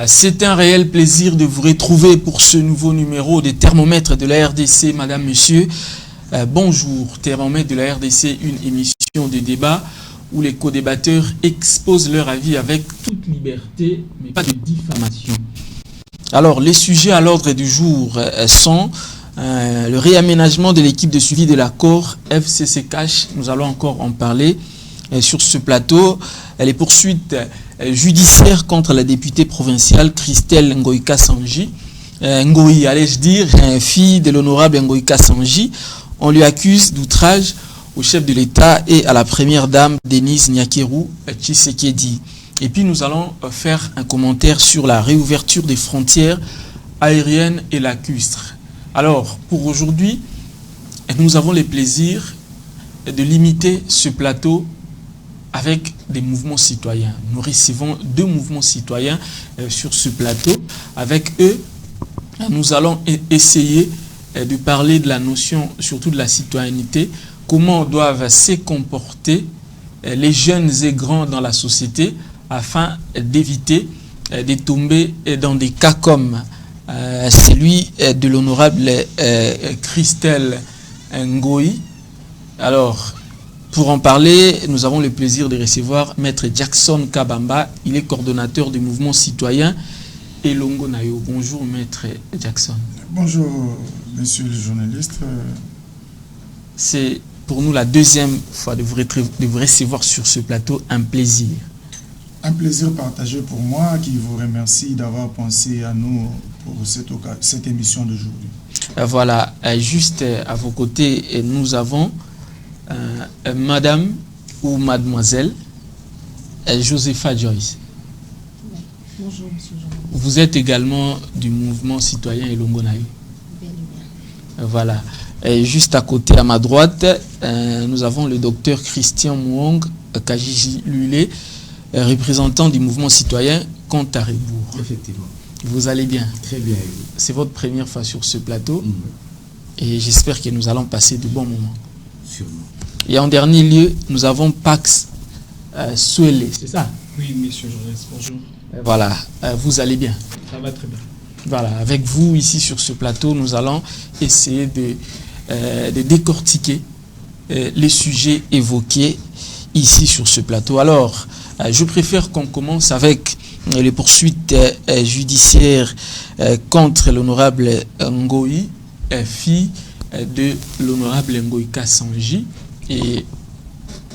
C'est un réel plaisir de vous retrouver pour ce nouveau numéro des thermomètres de la RDC, madame, monsieur. Bonjour, thermomètre de la RDC, une émission de débat où les co-débatteurs exposent leur avis avec toute liberté, mais pas de diffamation. Alors, les sujets à l'ordre du jour sont le réaménagement de l'équipe de suivi de l'accord FCC-CACH. Nous allons encore en parler sur ce plateau. Les poursuites judiciaires contre la députée provinciale Christelle Ngoïka-Sanji. Ngoï, allais-je dire, fille de l'honorable Ngoïka-Sanji. On lui accuse d'outrage au chef de l'État et à la première dame Denise Nyakeru Tshisekedi. Et puis nous allons faire un commentaire sur la réouverture des frontières aériennes et lacustres. Alors, pour aujourd'hui, nous avons le plaisir de limiter ce plateau avec des mouvements citoyens. Nous recevons 2 mouvements citoyens sur ce plateau. Avec eux, nous allons essayer de parler de la notion, surtout de la citoyenneté, comment doivent se comporter les jeunes et grands dans la société afin d'éviter de tomber dans des cas comme celui de l'honorable Christelle Ngoï. Alors, pour en parler, nous avons le plaisir de recevoir Maître Jackson Kabamba. Il est coordonnateur du mouvement citoyen Elongo Nayo. Bonjour Maître Jackson. Bonjour monsieur le journaliste. C'est pour nous la 2e fois de vous recevoir sur ce plateau. Un plaisir. Un plaisir partagé pour moi, qui vous remercie d'avoir pensé à nous pour cette émission d'aujourd'hui. Voilà, juste à vos côtés, nous avons madame ou mademoiselle Josepha Joyce. Bonjour, monsieur Jean. Vous êtes également du mouvement citoyen Elongo Nayo. Voilà. Et juste à côté, à ma droite, nous avons le docteur Christian Mouong Kajiji Lulé, représentant du mouvement citoyen Compte à rebours. Effectivement. Vous allez bien? Très bien. C'est votre première fois sur ce plateau. Et j'espère que nous allons passer de bons moments. Sûrement. Et en dernier lieu, nous avons Pax Souele, c'est ça? Oui, monsieur Journaliste, bonjour. Voilà, vous allez bien? Ça va très bien. Voilà, avec vous ici sur ce plateau, nous allons essayer de décortiquer les sujets évoqués ici sur ce plateau. Alors, je préfère qu'on commence avec les poursuites judiciaires contre l'honorable Ngoï, fille de l'honorable Ngoïka-Sanji. Et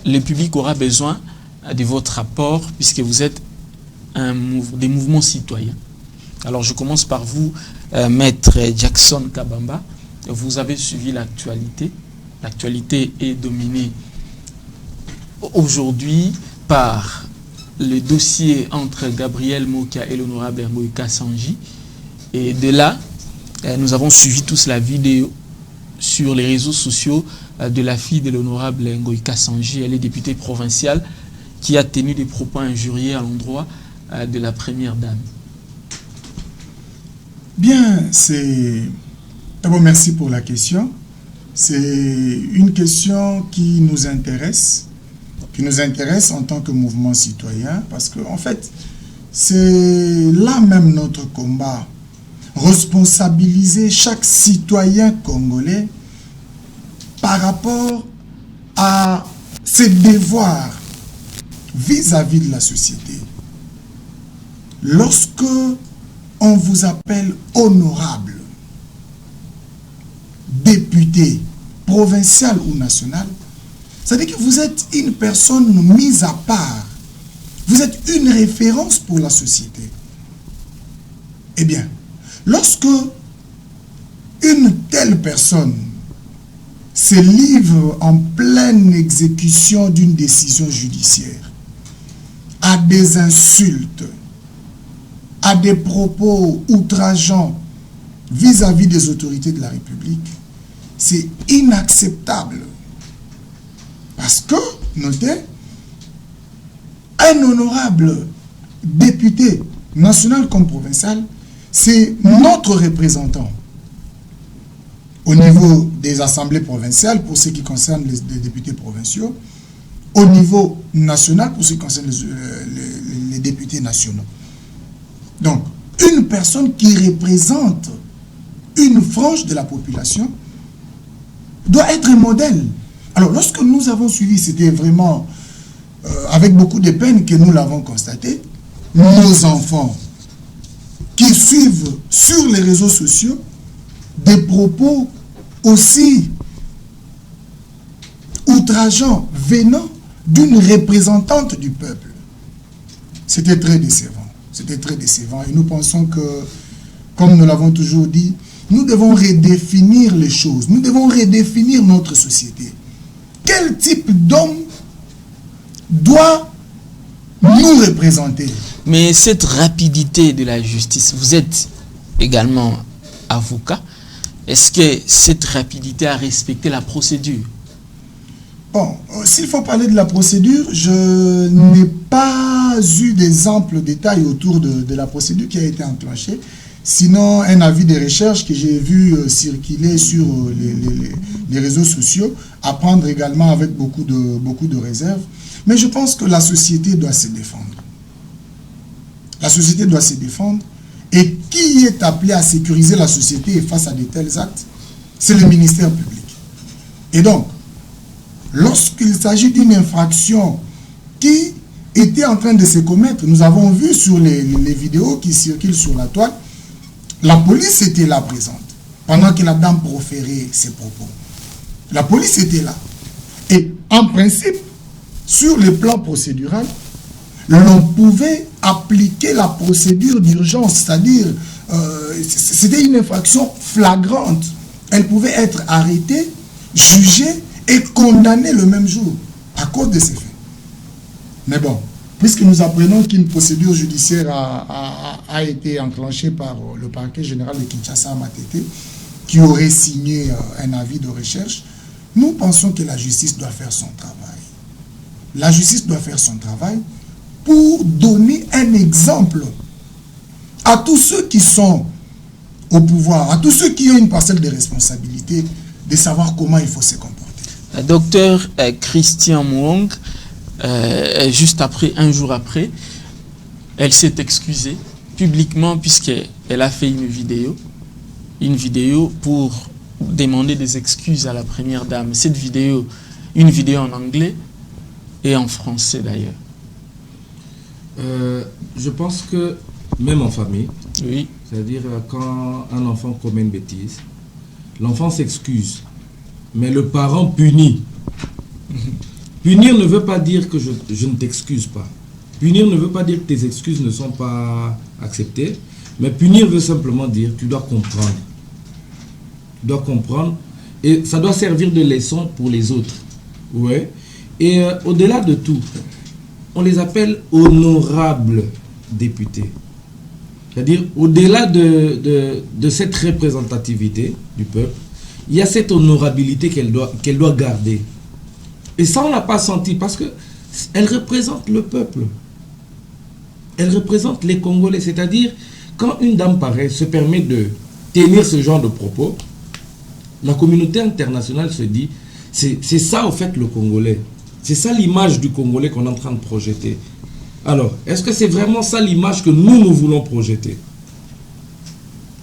le public aura besoin de votre apport puisque vous êtes des mouvements citoyens. Alors je commence par vous, Maître Jackson Kabamba. Vous avez suivi l'actualité. L'actualité est dominée aujourd'hui par le dossier entre Gabriel Mokia et l'honorable Ngoïka-Sanji. Et de là, nous avons suivi tous la vidéo sur les réseaux sociaux de la fille de l'honorable Ngoïka-Sanji. Elle est députée provinciale qui a tenu des propos injurieux à l'endroit de la première dame. Bien, d'abord merci pour la question. C'est une question qui nous intéresse en tant que mouvement citoyen, parce que en fait, c'est là même notre combat. Responsabiliser chaque citoyen congolais par rapport à ses devoirs vis-à-vis de la société. Lorsque on vous appelle honorable, député, provincial ou national, ça veut dire que vous êtes une personne mise à part. Vous êtes une référence pour la société. Eh bien, lorsque une telle personne se livre en pleine exécution d'une décision judiciaire à des insultes, à des propos outrageants vis-à-vis des autorités de la République, c'est inacceptable. Parce que, notez, un honorable député national comme provincial, c'est notre représentant au niveau des assemblées provinciales pour ce qui concerne les députés provinciaux, au niveau national pour ce qui concerne les députés nationaux. Donc, une personne qui représente une frange de la population doit être un modèle. Alors, lorsque nous avons suivi, c'était vraiment avec beaucoup de peine que nous l'avons constaté, nos enfants qui suivent sur les réseaux sociaux des propos aussi outrageants venant d'une représentante du peuple. C'était très décevant. C'était très décevant. Et nous pensons que, comme nous l'avons toujours dit, nous devons redéfinir les choses. Nous devons redéfinir notre société. Quel type d'homme doit nous représenter? Mais cette rapidité de la justice, vous êtes également avocat. Est-ce que cette rapidité a respecté la procédure? Bon, s'il faut parler de la procédure, je n'ai pas eu des amples détails autour de la procédure qui a été enclenchée. Sinon, un avis de recherche que j'ai vu circuler sur les réseaux sociaux, à prendre également avec beaucoup de réserves. Mais je pense que la société doit se défendre. La société doit se défendre. Et qui est appelé à sécuriser la société face à de tels actes? C'est le ministère public. Et donc, lorsqu'il s'agit d'une infraction qui était en train de se commettre, nous avons vu sur les vidéos qui circulent sur la toile, la police était là présente, pendant que la dame proférait ses propos. La police était là. Et en principe, sur le plan procédural, l'on pouvait appliquer la procédure d'urgence, c'est-à-dire, c'était une infraction flagrante. Elle pouvait être arrêtée, jugée et condamnée le même jour, à cause de ces faits. Mais bon, puisque nous apprenons qu'une procédure judiciaire a été enclenchée par le parquet général de Kinshasa à Matete, qui aurait signé un avis de recherche, nous pensons que la justice doit faire son travail. La justice doit faire son travail pour donner un exemple à tous ceux qui sont au pouvoir, à tous ceux qui ont une parcelle de responsabilité, de savoir comment il faut se comporter. Docteur Christian Mouang, juste après, un jour après, elle s'est excusée publiquement puisqu'elle a fait une vidéo pour demander des excuses à la première dame. Cette vidéo, une vidéo en anglais et en français d'ailleurs. Je pense que même en famille, oui. C'est-à-dire quand un enfant commet une bêtise, l'enfant s'excuse, mais le parent punit. Punir ne veut pas dire que je ne t'excuse pas. Punir ne veut pas dire que tes excuses ne sont pas acceptées, mais punir veut simplement dire que tu dois comprendre. Tu dois comprendre et ça doit servir de leçon pour les autres. Ouais. Et au-delà de tout, on les appelle honorables députés. C'est-à-dire, au-delà de cette représentativité du peuple, il y a cette honorabilité qu'elle doit garder. Et ça, on ne l'a pas senti parce qu'elle représente le peuple. Elle représente les Congolais. C'est-à-dire, quand une dame pareille se permet de tenir ce genre de propos, la communauté internationale se dit, c'est ça, au fait, le Congolais. C'est ça l'image du Congolais qu'on est en train de projeter. Alors, est-ce que c'est vraiment ça l'image que nous voulons projeter?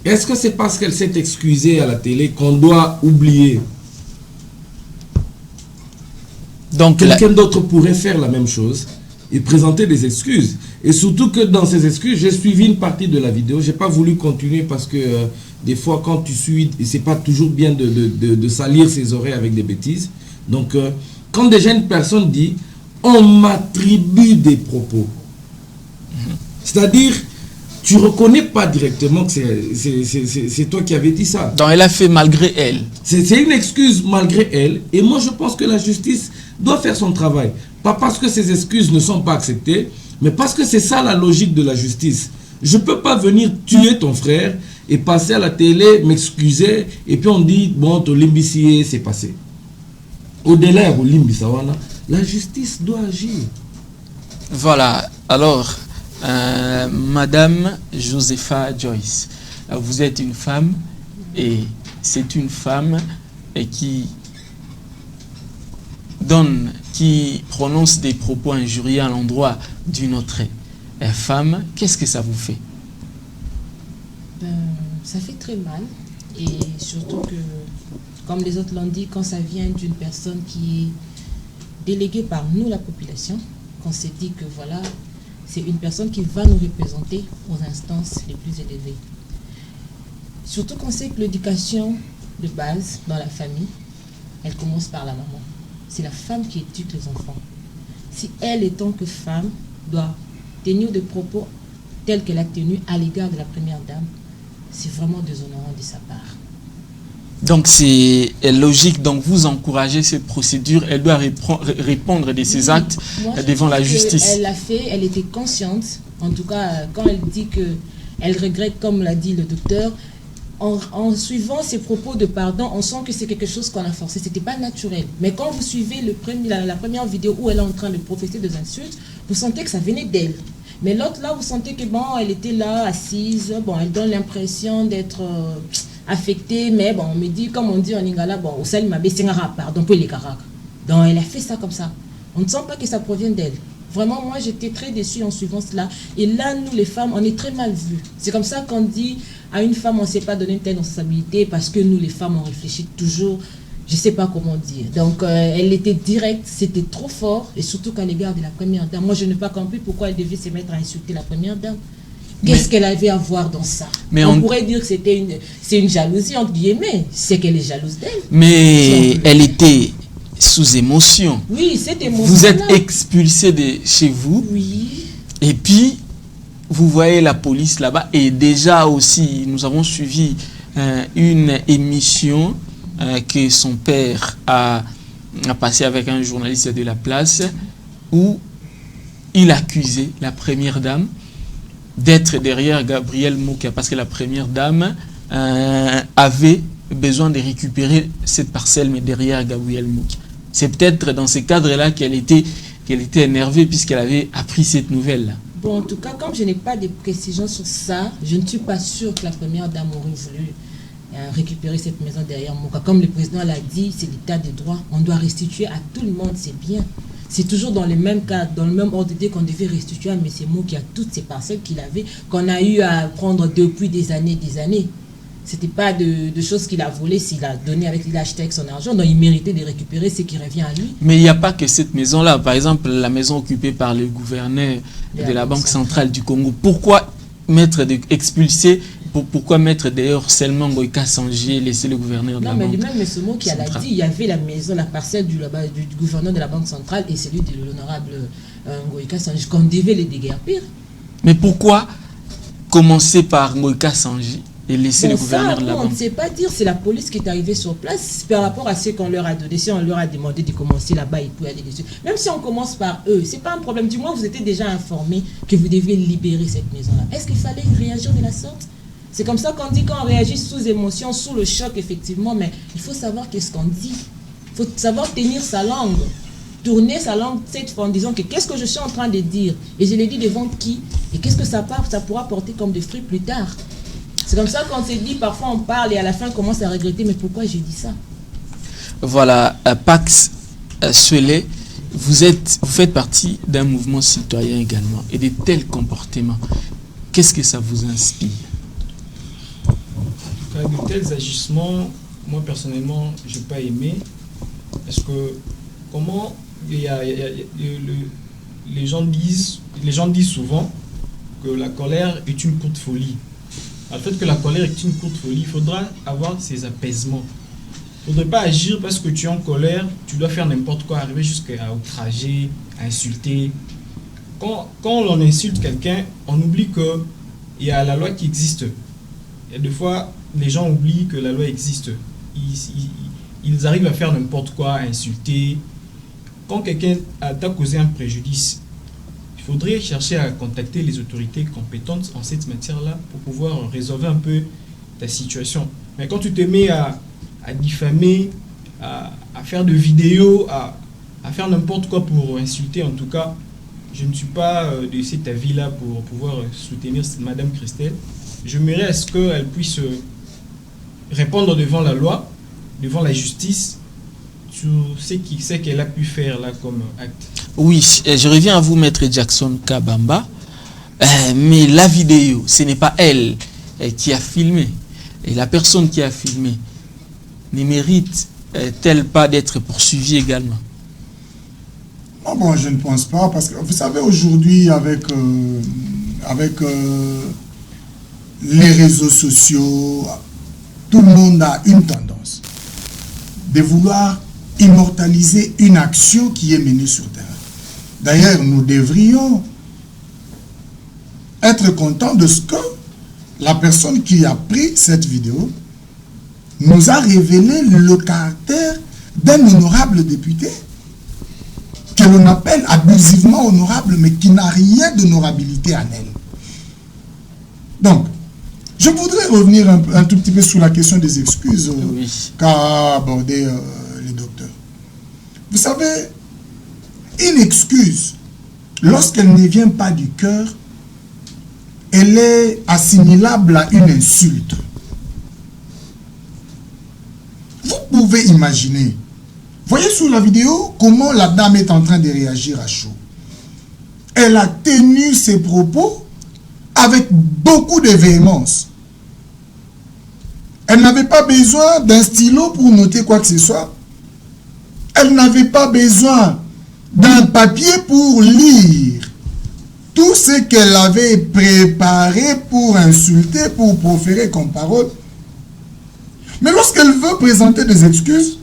Est-ce que c'est parce qu'elle s'est excusée à la télé qu'on doit oublier? Donc, quelqu'un d'autre pourrait faire la même chose et présenter des excuses. Et surtout que dans ces excuses, j'ai suivi une partie de la vidéo. Je n'ai pas voulu continuer parce que des fois, quand tu suis, c'est pas toujours bien de salir ses oreilles avec des bêtises. Donc, quand déjà une personne dit « on m'attribue des propos », c'est-à-dire, tu ne reconnais pas directement que c'est toi qui avais dit ça. Donc, elle a fait malgré elle. C'est une excuse malgré elle. Et moi, je pense que la justice doit faire son travail. Pas parce que ces excuses ne sont pas acceptées, mais parce que c'est ça la logique de la justice. Je ne peux pas venir tuer ton frère et passer à la télé, m'excuser, et puis on dit, bon, ton limbissier, c'est passé. Au-delà de l'imbisawana, la justice doit agir. Voilà. Alors, Madame Josepha Joyce, vous êtes une femme et c'est une femme qui prononce des propos injurieux à l'endroit d'une autre femme. Qu'est-ce que ça vous fait? Ça fait très mal. Et surtout que, comme les autres l'ont dit, quand ça vient d'une personne qui est déléguée par nous, la population, qu'on s'est dit que voilà, c'est une personne qui va nous représenter aux instances les plus élevées. Surtout qu'on sait que l'éducation de base dans la famille, elle commence par la maman. C'est la femme qui éduque les enfants. Si elle, étant que femme, doit tenir des propos tels qu'elle a tenu à l'égard de la première dame, c'est vraiment déshonorant de sa part. Donc c'est logique, donc vous encouragez cette procédure, elle doit répondre de ses actes devant la justice. Elle l'a fait, elle était consciente, en tout cas quand elle dit qu'elle regrette, comme l'a dit le docteur, en suivant ses propos de pardon, on sent que c'est quelque chose qu'on a forcé, c'était pas naturel. Mais quand vous suivez la première vidéo où elle est en train de professer des insultes, vous sentez que ça venait d'elle. Mais l'autre là, vous sentez que bon, elle était là, assise, bon, elle donne l'impression d'être affectée, mais bon, on me dit, comme on dit en lingala, bon, au sel m'a baissé un pardon pour les caracs. Donc elle a fait ça comme ça. On ne sent pas que ça provient d'elle. Vraiment, moi, j'étais très déçue en suivant cela. Et là, nous, les femmes, on est très mal vues. C'est comme ça qu'on dit à une femme, on ne sait pas donner une telle responsabilité parce que nous, les femmes, on réfléchit toujours, je ne sais pas comment dire. Donc, elle était directe, c'était trop fort, et surtout qu'à l'égard de la première dame. Moi, je n'ai pas compris pourquoi elle devait se mettre à insulter la première dame. Qu'est-ce qu'elle avait à voir dans ça? Mais on pourrait dire que c'est une jalousie, entre guillemets. C'est qu'elle est jalouse d'elle. Mais elle était sous émotion. Oui, cette émotion. Vous êtes expulsé de chez vous. Oui. Et puis, vous voyez la police là-bas. Et déjà aussi, nous avons suivi une émission que son père a passé avec un journaliste de la place où il accusait la première dame d'être derrière Gabriel Mouka parce que la première dame avait besoin de récupérer cette parcelle mais derrière Gabriel Mouka. C'est peut-être dans ce cadre-là qu'elle était énervée puisqu'elle avait appris cette nouvelle-là. Bon, en tout cas, comme je n'ai pas de précisions sur ça, je ne suis pas sûre que la première dame aurait voulu récupérer cette maison derrière Mouka. Comme le président l'a dit, c'est l'état de droit. On doit restituer à tout le monde, c'est bien. C'est toujours dans le même cas, dans le même ordre d'idée qu'on devait restituer à M. Mou qui a toutes ces parcelles qu'il avait, qu'on a eu à prendre depuis des années. C'était pas de choses qu'il a volées, s'il a donné avec il a acheté avec son argent, donc il méritait de récupérer ce qui revient à lui. Mais il n'y a pas que cette maison-là. Par exemple, la maison occupée par le gouverneur de la Banque centrale du Congo. Pourquoi expulser? Pourquoi mettre d'ailleurs seulement Ngoïka Sanji et laisser le gouverneur de la Banque centrale? Non, mais lui-même, M. Mou qui a dit, il y avait la maison, la parcelle du gouverneur de la Banque centrale et celui de l'honorable Ngoïka Sanji, qu'on devait les déguerpir. Mais pourquoi commencer par Ngoïka Sanji et laisser le gouverneur de la Banque? On ne sait pas dire, c'est la police qui est arrivée sur place par rapport à ce qu'on leur a donné. Si on leur a demandé de commencer là-bas, ils pouvaient aller dessus. Même si on commence par eux, c'est pas un problème. Du moins, vous étiez déjà informés que vous deviez libérer cette maison-là. Est-ce qu'il fallait réagir de la sorte? C'est comme ça qu'on dit qu'on réagit sous émotion, sous le choc, effectivement, mais il faut savoir qu'est-ce qu'on dit. Il faut savoir tenir sa langue, tourner sa langue cette fois en disant que qu'est-ce que je suis en train de dire et je l'ai dit devant qui et qu'est-ce que ça pourra porter comme des fruits plus tard. C'est comme ça qu'on s'est dit, parfois on parle et à la fin on commence à regretter, mais pourquoi j'ai dit ça? Voilà, Pax Suele, vous faites partie d'un mouvement citoyen également et de tels comportements. Qu'est-ce que ça vous inspire? De tels agissements, moi personnellement, je n'ai pas aimé. Parce que comment les gens disent souvent que la colère est une courte folie. Le fait que la colère est une courte folie, il faudra avoir ces apaisements. Il ne faudrait pas agir parce que tu es en colère, tu dois faire n'importe quoi, arriver jusqu'à outrager, à insulter. Quand on insulte quelqu'un, on oublie qu'il y a la loi qui existe. Et des fois, les gens oublient que la loi existe. Ils arrivent à faire n'importe quoi, à insulter. Quand quelqu'un t'a causé un préjudice, il faudrait chercher à contacter les autorités compétentes en cette matière-là pour pouvoir résolver un peu ta situation. Mais quand tu te mets à diffamer, à faire de vidéos, à faire n'importe quoi pour insulter, en tout cas, je ne suis pas de cet avis-là pour pouvoir soutenir Madame Christelle. J'aimerais à ce qu'elle puisse répondre devant la loi, devant la justice, sur ce qu'elle a pu faire là comme acte. Oui, je reviens à vous, Maître Jackson Kabamba. Mais la vidéo, ce n'est pas elle qui a filmé. Et la personne qui a filmé ne mérite-t-elle pas d'être poursuivie également? Non, bon, je ne pense pas, parce que vous savez, aujourd'hui, avec les réseaux sociaux, tout le monde a une tendance de vouloir immortaliser une action qui est menée sur terrain. D'ailleurs, nous devrions être contents de ce que la personne qui a pris cette vidéo nous a révélé le caractère d'un honorable député que l'on appelle abusivement honorable, mais qui n'a rien d'honorabilité en elle. Donc, je voudrais revenir un tout petit peu sur la question des excuses qu'a abordé le docteur. Vous savez, une excuse, lorsqu'elle ne vient pas du cœur, elle est assimilable à une insulte. Vous pouvez imaginer, voyez sur la vidéo comment la dame est en train de réagir à chaud. Elle a tenu ses propos avec beaucoup de véhémence. Elle n'avait pas besoin d'un stylo pour noter quoi que ce soit. Elle n'avait pas besoin d'un papier pour lire tout ce qu'elle avait préparé pour insulter, pour proférer comme parole. Mais lorsqu'elle veut présenter des excuses,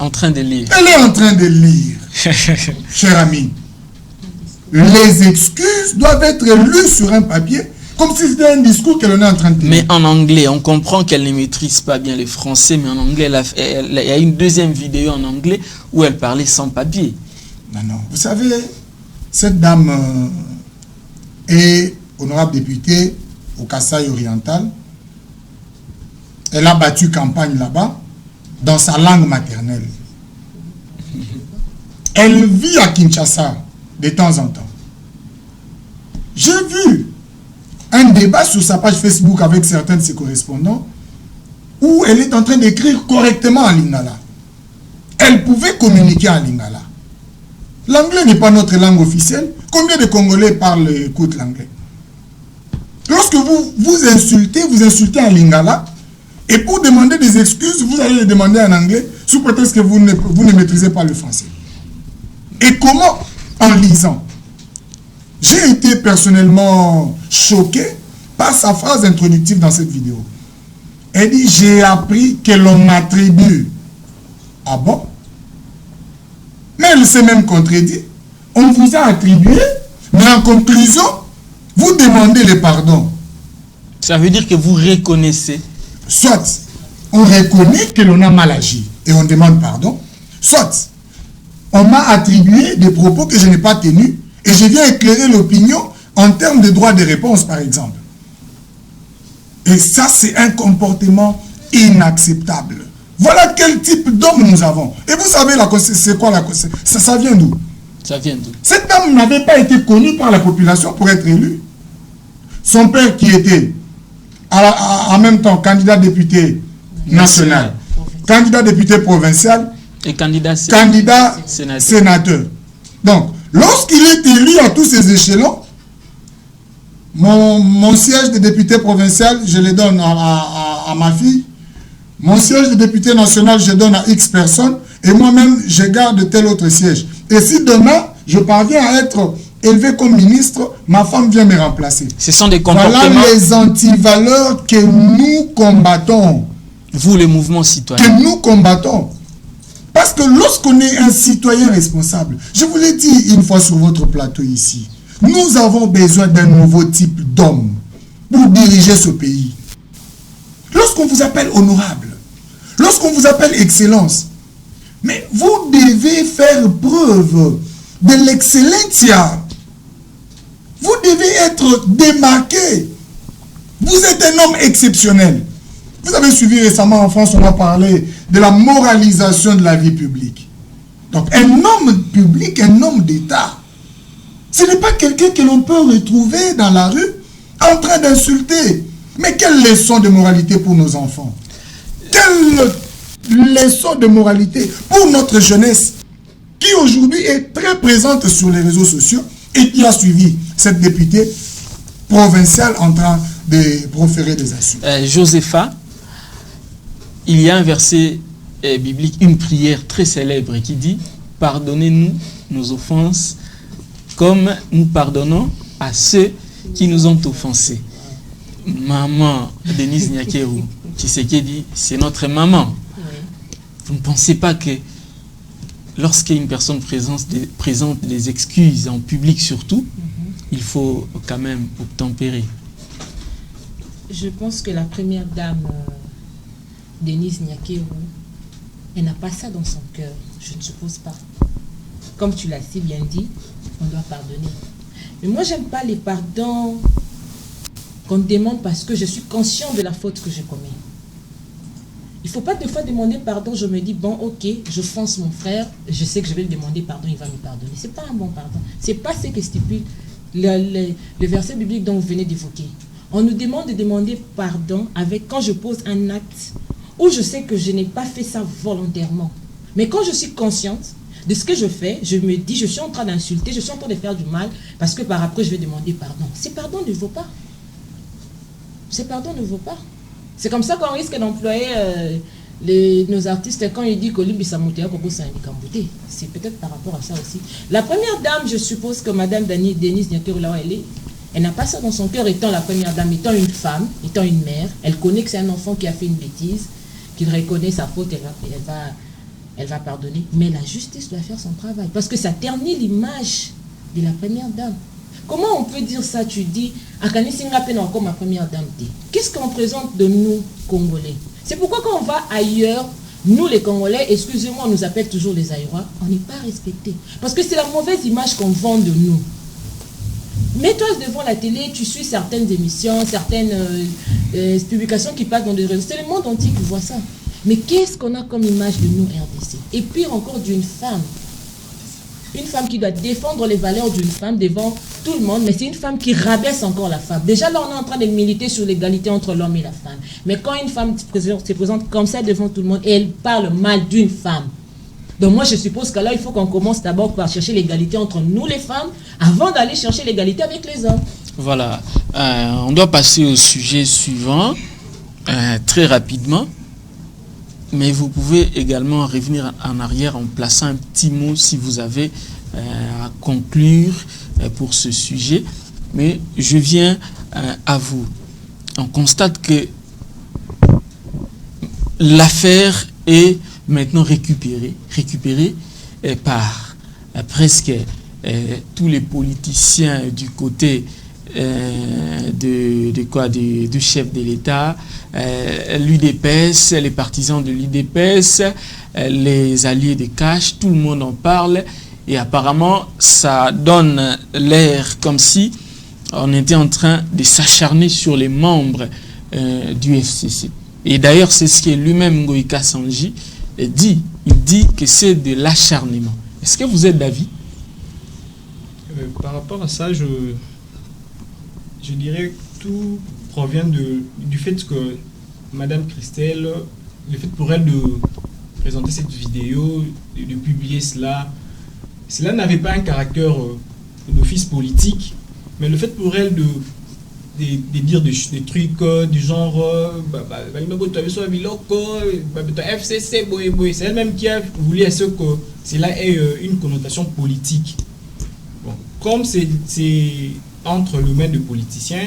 en train de lire. Elle est en train de lire. Cher ami, les excuses doivent être lues sur un papier comme si c'était un discours qu'elle est en train de dire. Mais en anglais, on comprend qu'elle ne maîtrise pas bien le français, mais en anglais, il y a une deuxième vidéo en anglais où elle parlait sans papier. Non. Vous savez, cette dame est honorable députée au Kasaï oriental. Elle a battu campagne là-bas dans sa langue maternelle. Elle vit à Kinshasa de temps en temps. J'ai vu un débat sur sa page Facebook avec certains de ses correspondants où elle est en train d'écrire correctement en lingala. Elle pouvait communiquer en lingala. L'anglais n'est pas notre langue officielle. Combien de Congolais parlent, écoutent l'anglais? Lorsque vous insultez en lingala, et pour demander des excuses, vous allez les demander en anglais, sous prétexte que vous ne maîtrisez pas le français. Et comment? En lisant. J'ai été personnellement choqué par sa phrase introductive dans cette vidéo. Elle dit, j'ai appris que l'on m'attribue. Ah bon? Mais elle s'est même contredit. On vous a attribué, mais en conclusion, vous demandez le pardon. Ça veut dire que vous reconnaissez. Soit on reconnaît que l'on a mal agi et on demande pardon, soit on m'a attribué des propos que je n'ai pas tenus et je viens éclairer l'opinion en termes de droit de réponse, par exemple. Et ça, c'est un comportement inacceptable. Voilà quel type d'homme nous avons. Et vous savez, c'est quoi ça vient d'où? Ça vient d'où? Cette dame n'avait pas été connue par la population pour être élue. Son père qui était en même temps candidat député national, candidat député provincial et candidat sénateur. Donc, lorsqu'il est élu à tous ces échelons, mon siège de député provincial, je le donne à ma fille. Mon siège de député national, je donne à X personnes. Et moi-même, je garde tel autre siège. Et si demain, je parviens à être élevé comme ministre, ma femme vient me remplacer. Ce sont des comportements... Voilà les antivaleurs que nous combattons. Vous, le mouvement citoyen. Que nous combattons. Parce que lorsqu'on est un citoyen responsable, je vous l'ai dit une fois sur votre plateau ici, nous avons besoin d'un nouveau type d'homme pour diriger ce pays. Lorsqu'on vous appelle honorable, lorsqu'on vous appelle excellence, mais vous devez faire preuve de l'excellencia. Vous devez être démarqué. Vous êtes un homme exceptionnel. Vous avez suivi récemment en France, on a parlé de la moralisation de la vie publique. Donc un homme public, un homme d'État, ce n'est pas quelqu'un que l'on peut retrouver dans la rue en train d'insulter. Mais quelle leçon de moralité pour nos enfants? Quelle leçon de moralité pour notre jeunesse qui aujourd'hui est très présente sur les réseaux sociaux et qui a suivi cette députée provinciale en train de proférer des insultes. Josepha, il y a un verset biblique, une prière très célèbre qui dit « Pardonnez-nous nos offenses comme nous pardonnons à ceux qui nous ont offensés. » Maman Denise Nyakeru, Tshisekedi, c'est notre maman. Vous ne pensez pas que lorsqu'une personne présente des excuses en public surtout, il faut quand même tempérer? Je pense que la première dame, Denise Nyakeru, elle n'a pas ça dans son cœur. Je ne suppose pas. Comme tu l'as si bien dit, on doit pardonner. Mais moi, j'aime pas les pardons qu'on demande parce que je suis conscient de la faute que je commets. Il ne faut pas des fois demander pardon, je me dis, bon, ok, je fonce mon frère, je sais que je vais lui demander pardon, il va me pardonner. Ce n'est pas un bon pardon. Ce n'est pas ce que stipule le verset biblique dont vous venez d'évoquer. On nous demande de demander pardon avec quand je pose un acte où je sais que je n'ai pas fait ça volontairement. Mais quand je suis consciente de ce que je fais, je me dis, je suis en train d'insulter, je suis en train de faire du mal, parce que par après, je vais demander pardon. Ce pardon ne vaut pas. Ce pardon ne vaut pas. C'est comme ça qu'on risque d'employer nos artistes quand ils disent que c'est peut-être par rapport à ça aussi. La première dame, je suppose que Madame Denise Nyakeru, là où elle n'a pas ça dans son cœur, étant la première dame, étant une femme, étant une mère. Elle connaît que c'est un enfant qui a fait une bêtise, qu'il reconnaît sa faute, elle va pardonner. Mais la justice doit faire son travail, parce que ça ternit l'image de la première dame. Comment on peut dire ça? Tu dis, Akane Singapen encore ma première dame. Qu'est-ce qu'on présente de nous, Congolais? C'est pourquoi quand on va ailleurs, nous les Congolais, excusez-moi, on nous appelle toujours les Aïrois, on n'est pas respectés. Parce que c'est la mauvaise image qu'on vend de nous. Mets-toi devant la télé, tu suis certaines émissions, certaines publications qui passent dans les réseaux. C'est le monde entier qui voit ça. Mais qu'est-ce qu'on a comme image de nous, RDC? Et pire encore d'une femme. Une femme qui doit défendre les valeurs d'une femme devant tout le monde, mais c'est une femme qui rabaisse encore la femme. Déjà là, on est en train de militer sur l'égalité entre l'homme et la femme. Mais quand une femme se présente comme ça devant tout le monde et elle parle mal d'une femme, donc moi je suppose que là, il faut qu'on commence d'abord par chercher l'égalité entre nous les femmes avant d'aller chercher l'égalité avec les hommes. Voilà. On doit passer au sujet suivant très rapidement. Mais vous pouvez également revenir en arrière en plaçant un petit mot si vous avez à conclure pour ce sujet. Mais je viens à vous. On constate que l'affaire est maintenant récupérée par presque tous les politiciens du côté du chef de l'État, l'UDPS, les partisans de l'UDPS, les alliés de Cash, tout le monde en parle et apparemment ça donne l'air comme si on était en train de s'acharner sur les membres du FCC. Et d'ailleurs c'est ce que lui-même Ngoïka Sanji dit. Il dit que c'est de l'acharnement. Est-ce que vous êtes d'avis? Par rapport à ça, je dirais que tout provient du fait que Madame Christelle, le fait pour elle de présenter cette vidéo, de publier cela n'avait pas un caractère d'office politique, mais le fait pour elle de dire des trucs du genre FCC, c'est elle-même qui a voulu à ce que cela ait une connotation politique. Bon, comme c'est entre le main de politiciens,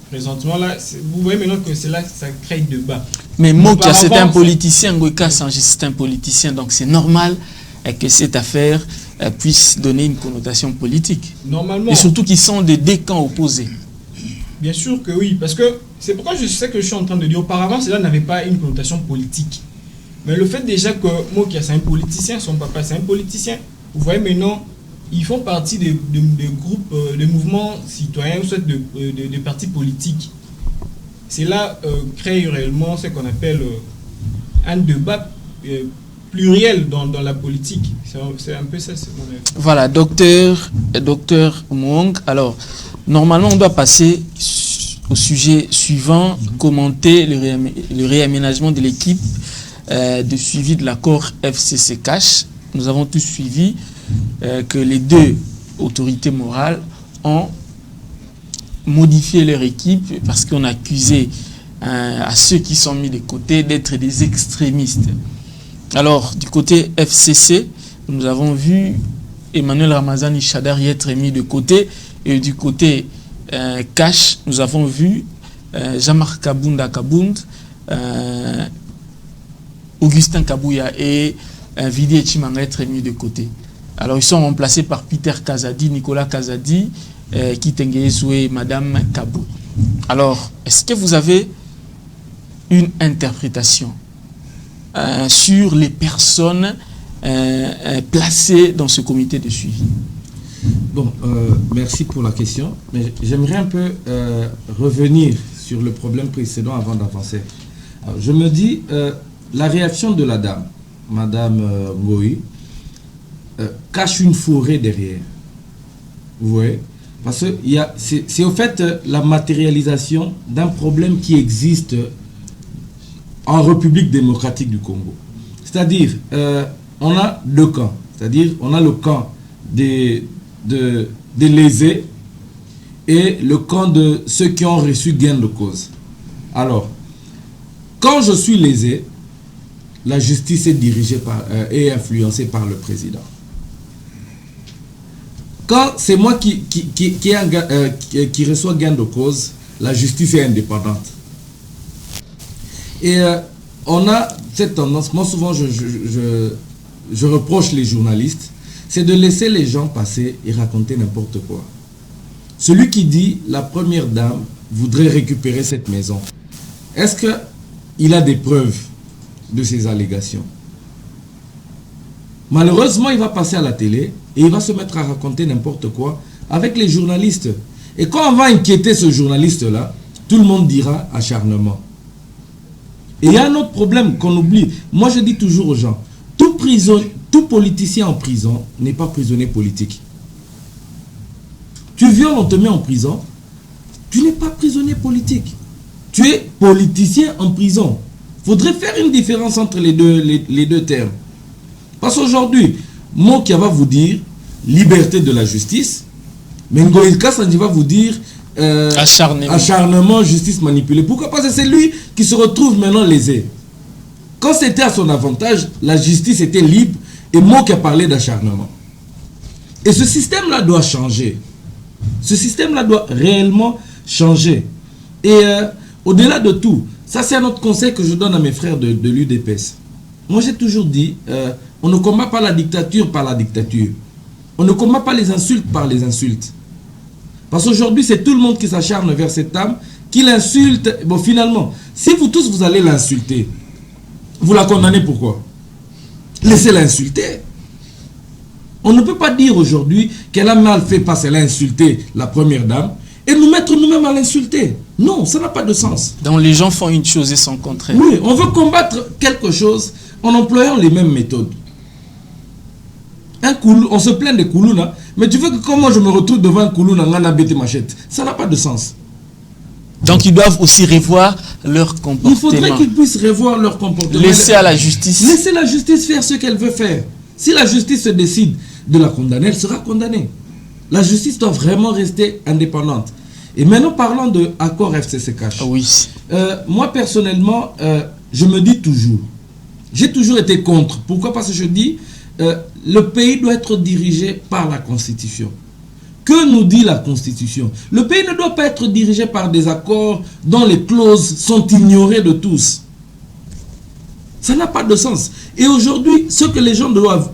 présentement là, vous voyez maintenant que c'est là que ça crée débat. Mais Mokia, c'est un politicien, Ngoïka Sanji, c'est un politicien, donc c'est normal que cette affaire puisse donner une connotation politique. Normalement. Et surtout qu'ils sont des deux camps opposés. Bien sûr que oui, parce que c'est pourquoi je sais que je suis en train de dire auparavant, cela n'avait pas une connotation politique. Mais le fait déjà que Mokia, c'est un politicien, son papa, c'est un politicien, vous voyez maintenant, ils font partie de groupes, de mouvements citoyens ou soit de partis politiques. Cela crée réellement ce qu'on appelle un débat pluriel dans la politique. C'est un peu ça, c'est mon avis. Voilà, docteur Mwong. Alors, normalement, on doit passer au sujet suivant, commenter le réaménagement de l'équipe de suivi de l'accord FCC Cash. Nous avons tous suivi que les deux autorités morales ont modifier leur équipe parce qu'on accusait à ceux qui sont mis de côté d'être des extrémistes. Alors, du côté FCC, nous avons vu Emmanuel Ramazani Shadari être mis de côté, et du côté Cash, nous avons vu Jean-Marc Kabunda Kabound, Augustin Kabouya et Vidi Echimanga être mis de côté. Alors, ils sont remplacés par Peter Kazadi, Nicolas Kazadi, Kitenge Soué, Madame Kabou. Alors, est-ce que vous avez une interprétation sur les personnes placées dans ce comité de suivi? Bon, merci pour la question, mais j'aimerais un peu revenir sur le problème précédent avant d'avancer. Je me dis, la réaction de la dame, Madame Ngoï, cache une forêt derrière. Vous voyez? Parce que c'est au fait la matérialisation d'un problème qui existe en République démocratique du Congo. C'est-à-dire, on a deux camps. C'est-à-dire, on a le camp des lésés et le camp de ceux qui ont reçu gain de cause. Alors, quand je suis lésé, la justice est dirigée et influencée par le président. Quand c'est moi qui reçois gain de cause, la justice est indépendante. Et on a cette tendance, moi souvent je reproche les journalistes, c'est de laisser les gens passer et raconter n'importe quoi. Celui qui dit la première dame voudrait récupérer cette maison, est-ce qu'il a des preuves de ces allégations? Malheureusement, il va passer à la télé et il va se mettre à raconter n'importe quoi avec les journalistes. Et quand on va inquiéter ce journaliste-là, tout le monde dira acharnement. Et il y a un autre problème qu'on oublie. Moi, je dis toujours aux gens, tout politicien en prison n'est pas prisonnier politique. Tu violes, on te met en prison. Tu n'es pas prisonnier politique. Tu es politicien en prison. Il faudrait faire une différence entre les deux termes. Parce qu'aujourd'hui, Mokia va vous dire liberté de la justice, mais Ngoï Kassanji va vous dire acharnement, justice manipulée. Pourquoi? Parce que c'est lui qui se retrouve maintenant lésé. Quand c'était à son avantage, la justice était libre et Mokia parlait d'acharnement. Et ce système-là doit changer. Ce système-là doit réellement changer. Et au-delà de tout, ça c'est un autre conseil que je donne à mes frères de l'UDPS. Moi j'ai toujours dit, on ne combat pas la dictature par la dictature. On ne combat pas les insultes par les insultes. Parce qu'aujourd'hui c'est tout le monde qui s'acharne vers cette âme, qui l'insulte. Bon finalement, si vous tous vous allez l'insulter, vous la condamnez pourquoi? Laissez-la insulter. On ne peut pas dire aujourd'hui qu'elle a mal fait parce qu'elle a insulté la première dame et nous mettre nous-mêmes à l'insulter. Non, ça n'a pas de sens. Donc les gens font une chose et son contraire. Oui, on veut combattre quelque chose en employant les mêmes méthodes. On se plaint des Koulouna, mais tu veux que comment je me retrouve devant un Koulouna, on a bêté machette? Ça n'a pas de sens. Donc ils doivent aussi revoir leur comportement. Il faudrait qu'ils puissent revoir leur comportement. Laisser à la justice. Laisser la justice faire ce qu'elle veut faire. Si la justice se décide de la condamner, elle sera condamnée. La justice doit vraiment rester indépendante. Et maintenant, parlons de accord FCC-Cash. Oui. Moi, personnellement, je me dis toujours, j'ai toujours été contre. Pourquoi? Parce que je dis, le pays doit être dirigé par la Constitution. Que nous dit la Constitution? Le pays ne doit pas être dirigé par des accords dont les clauses sont ignorées de tous. Ça n'a pas de sens. Et aujourd'hui, ce que les gens doivent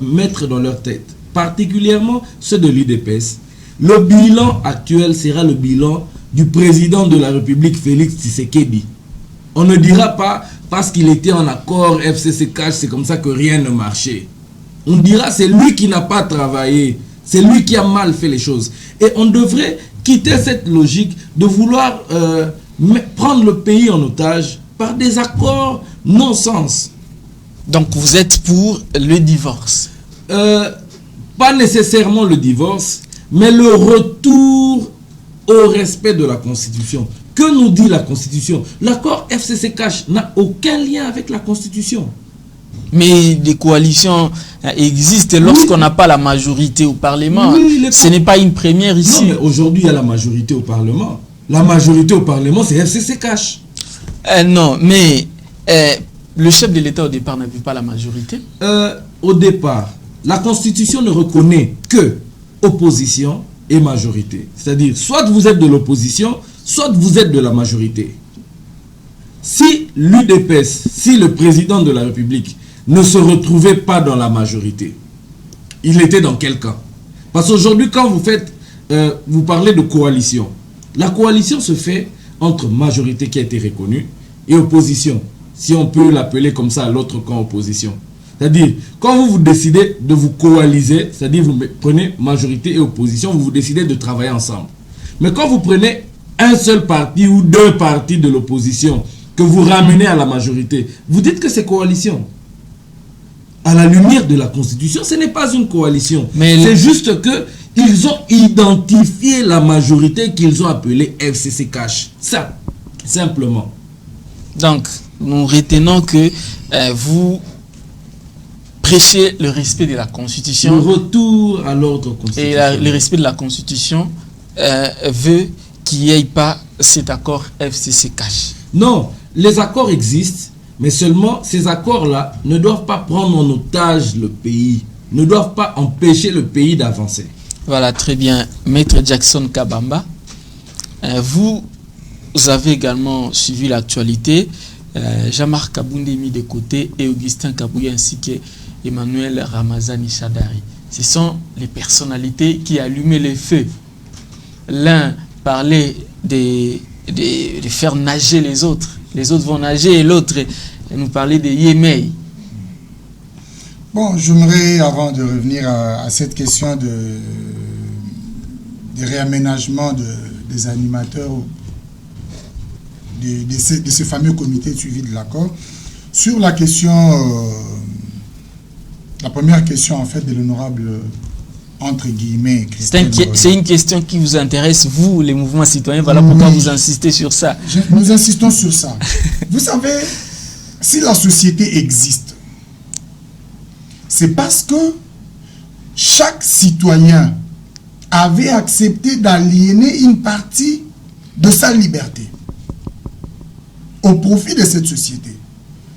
mettre dans leur tête, particulièrement ceux de l'UDPS, le bilan actuel sera le bilan du président de la République, Félix Tshisekedi. On ne dira pas, parce qu'il était en accord FCC-Cash, c'est comme ça que rien ne marchait. On dira, c'est lui qui n'a pas travaillé. C'est lui qui a mal fait les choses. Et on devrait quitter cette logique de vouloir prendre le pays en otage par des accords non-sens. Donc vous êtes pour le divorce? Pas nécessairement le divorce, mais le retour au respect de la Constitution. Que nous dit la Constitution? L'accord FCC-Cash n'a aucun lien avec la Constitution. Mais des coalitions existent lorsqu'on n'a pas la majorité au Parlement. Oui, ce n'est pas une première ici. Non, mais aujourd'hui, il y a la majorité au Parlement. La majorité au Parlement, c'est FCC Cash. Non, mais le chef de l'État au départ n'avait pas la majorité. Au départ, la Constitution ne reconnaît que opposition et majorité. C'est-à-dire, soit vous êtes de l'opposition, soit vous êtes de la majorité. Si l'UDPS, si le président de la République ne se retrouvait pas dans la majorité, il était dans quel camp? Parce qu'aujourd'hui, quand vous parlez de coalition, la coalition se fait entre majorité qui a été reconnue et opposition, si on peut l'appeler comme ça à l'autre camp opposition. C'est-à-dire, quand vous décidez de vous coaliser, c'est-à-dire vous prenez majorité et opposition, vous décidez de travailler ensemble. Mais quand vous prenez un seul parti ou deux partis de l'opposition que vous ramenez à la majorité, vous dites que c'est coalition. À la lumière de la Constitution, ce n'est pas une coalition. C'est juste que ils ont identifié la majorité qu'ils ont appelée FCC Cash. Ça, simplement. Donc, nous retenons que vous prêchez le respect de la Constitution. Le retour à l'ordre constitutionnel. Et le respect de la Constitution veut qu'il n'y ait pas cet accord FCC Cash. Non, les accords existent, mais seulement ces accords-là ne doivent pas prendre en otage le pays, ne doivent pas empêcher le pays d'avancer. Voilà, très bien. Maître Jackson Kabamba, vous avez également suivi l'actualité. Jean-Marc Kaboundé mis de côté et Augustin Kabouya ainsi qu'Emmanuel Ramazani Chadari. Ce sont les personnalités qui allumaient les feux. L'un parlait de faire nager les autres vont nager et l'autre nous parlait de Yémei. Bon, j'aimerais, avant de revenir à cette question de réaménagement des animateurs de ce fameux comité de suivi de l'accord, sur la question, la première question en fait de l'honorable entre guillemets. C'est une question qui vous intéresse, vous, les mouvements citoyens. Voilà pourquoi vous insistez sur ça. Nous insistons sur ça. Vous savez, si la société existe, c'est parce que chaque citoyen avait accepté d'aliéner une partie de sa liberté au profit de cette société.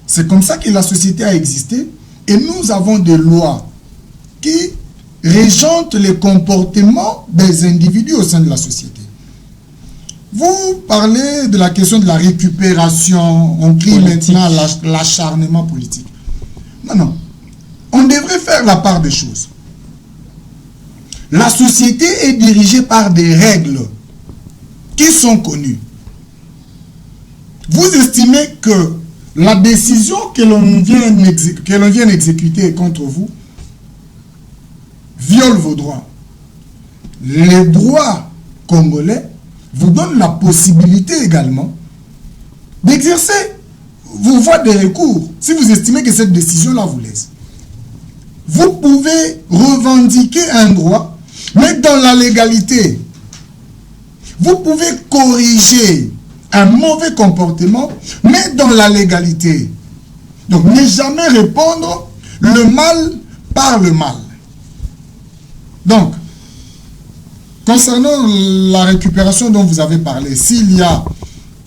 C'est comme ça que la société a existé et nous avons des lois qui régente les comportements des individus au sein de la société. Vous parlez de la question de la récupération, on crie maintenant l'acharnement politique. Non. On devrait faire la part des choses. La société est dirigée par des règles qui sont connues. Vous estimez que la décision que l'on vient exécuter contre vous viole vos droits. Les droits congolais vous donnent la possibilité également d'exercer vos voies de recours si vous estimez que cette décision-là vous laisse. Vous pouvez revendiquer un droit, mais dans la légalité. Vous pouvez corriger un mauvais comportement, mais dans la légalité. Donc, ne jamais répondre le mal par le mal. Donc, concernant la récupération dont vous avez parlé, s'il y a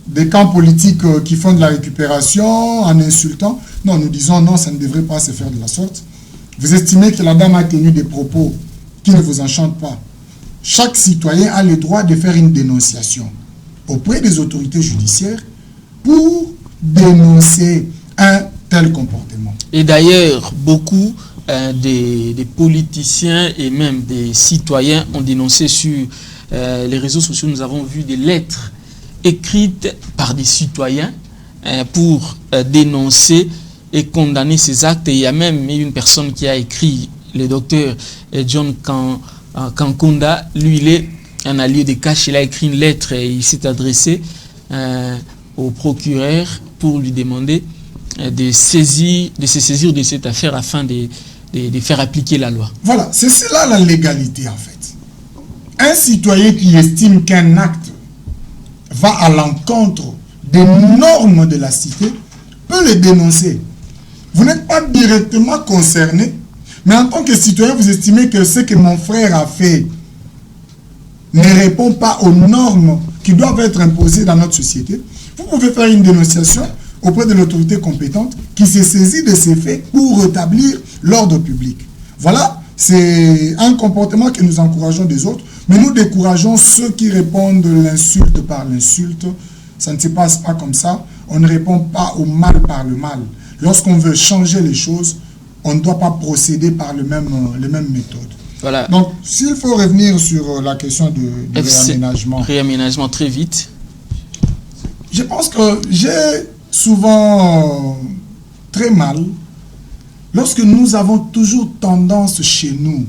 des camps politiques qui font de la récupération en insultant, non, nous disons non, ça ne devrait pas se faire de la sorte. Vous estimez que la dame a tenu des propos qui ne vous enchantent pas. Chaque citoyen a le droit de faire une dénonciation auprès des autorités judiciaires pour dénoncer un tel comportement. Et d'ailleurs, beaucoup des politiciens et même des citoyens ont dénoncé sur les réseaux sociaux. Nous avons vu des lettres écrites par des citoyens pour dénoncer et condamner ces actes. Et il y a même une personne qui a écrit, le docteur John Kankunda, lui il est un allié de Cash, il a écrit une lettre et il s'est adressé au procureur pour lui demander de se saisir de cette affaire afin de faire appliquer la loi. Voilà, c'est cela la légalité en fait. Un citoyen qui estime qu'un acte va à l'encontre des normes de la cité peut le dénoncer. Vous n'êtes pas directement concerné, mais en tant que citoyen, vous estimez que ce que mon frère a fait ne répond pas aux normes qui doivent être imposées dans notre société. Vous pouvez faire une dénonciation auprès de l'autorité compétente qui se saisit de ces faits pour rétablir l'ordre public. Voilà, c'est un comportement que nous encourageons des autres, mais nous décourageons ceux qui répondent l'insulte par l'insulte. Ça ne se passe pas comme ça. On ne répond pas au mal par le mal. Lorsqu'on veut changer les choses, on ne doit pas procéder par les mêmes méthodes. Voilà. Donc, s'il faut revenir sur la question du réaménagement. Réaménagement très vite. Je pense que j'ai souvent très mal lorsque nous avons toujours tendance chez nous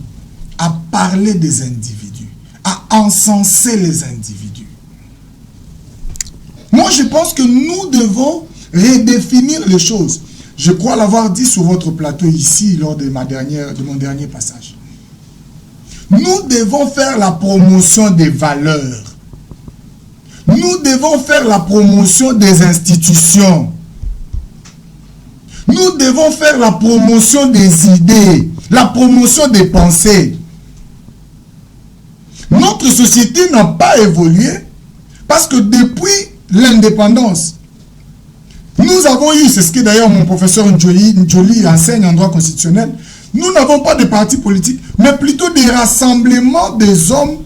à parler des individus, à encenser les individus. Moi, je pense que nous devons redéfinir les choses. Je crois l'avoir dit sur votre plateau ici lors de mon dernier passage. Nous devons faire la promotion des valeurs. Nous devons faire la promotion des institutions. Nous devons faire la promotion des idées, la promotion des pensées. Notre société n'a pas évolué parce que depuis l'indépendance, nous avons eu, c'est ce que d'ailleurs mon professeur Njoli enseigne en droit constitutionnel, nous n'avons pas de partis politiques, mais plutôt des rassemblements des hommes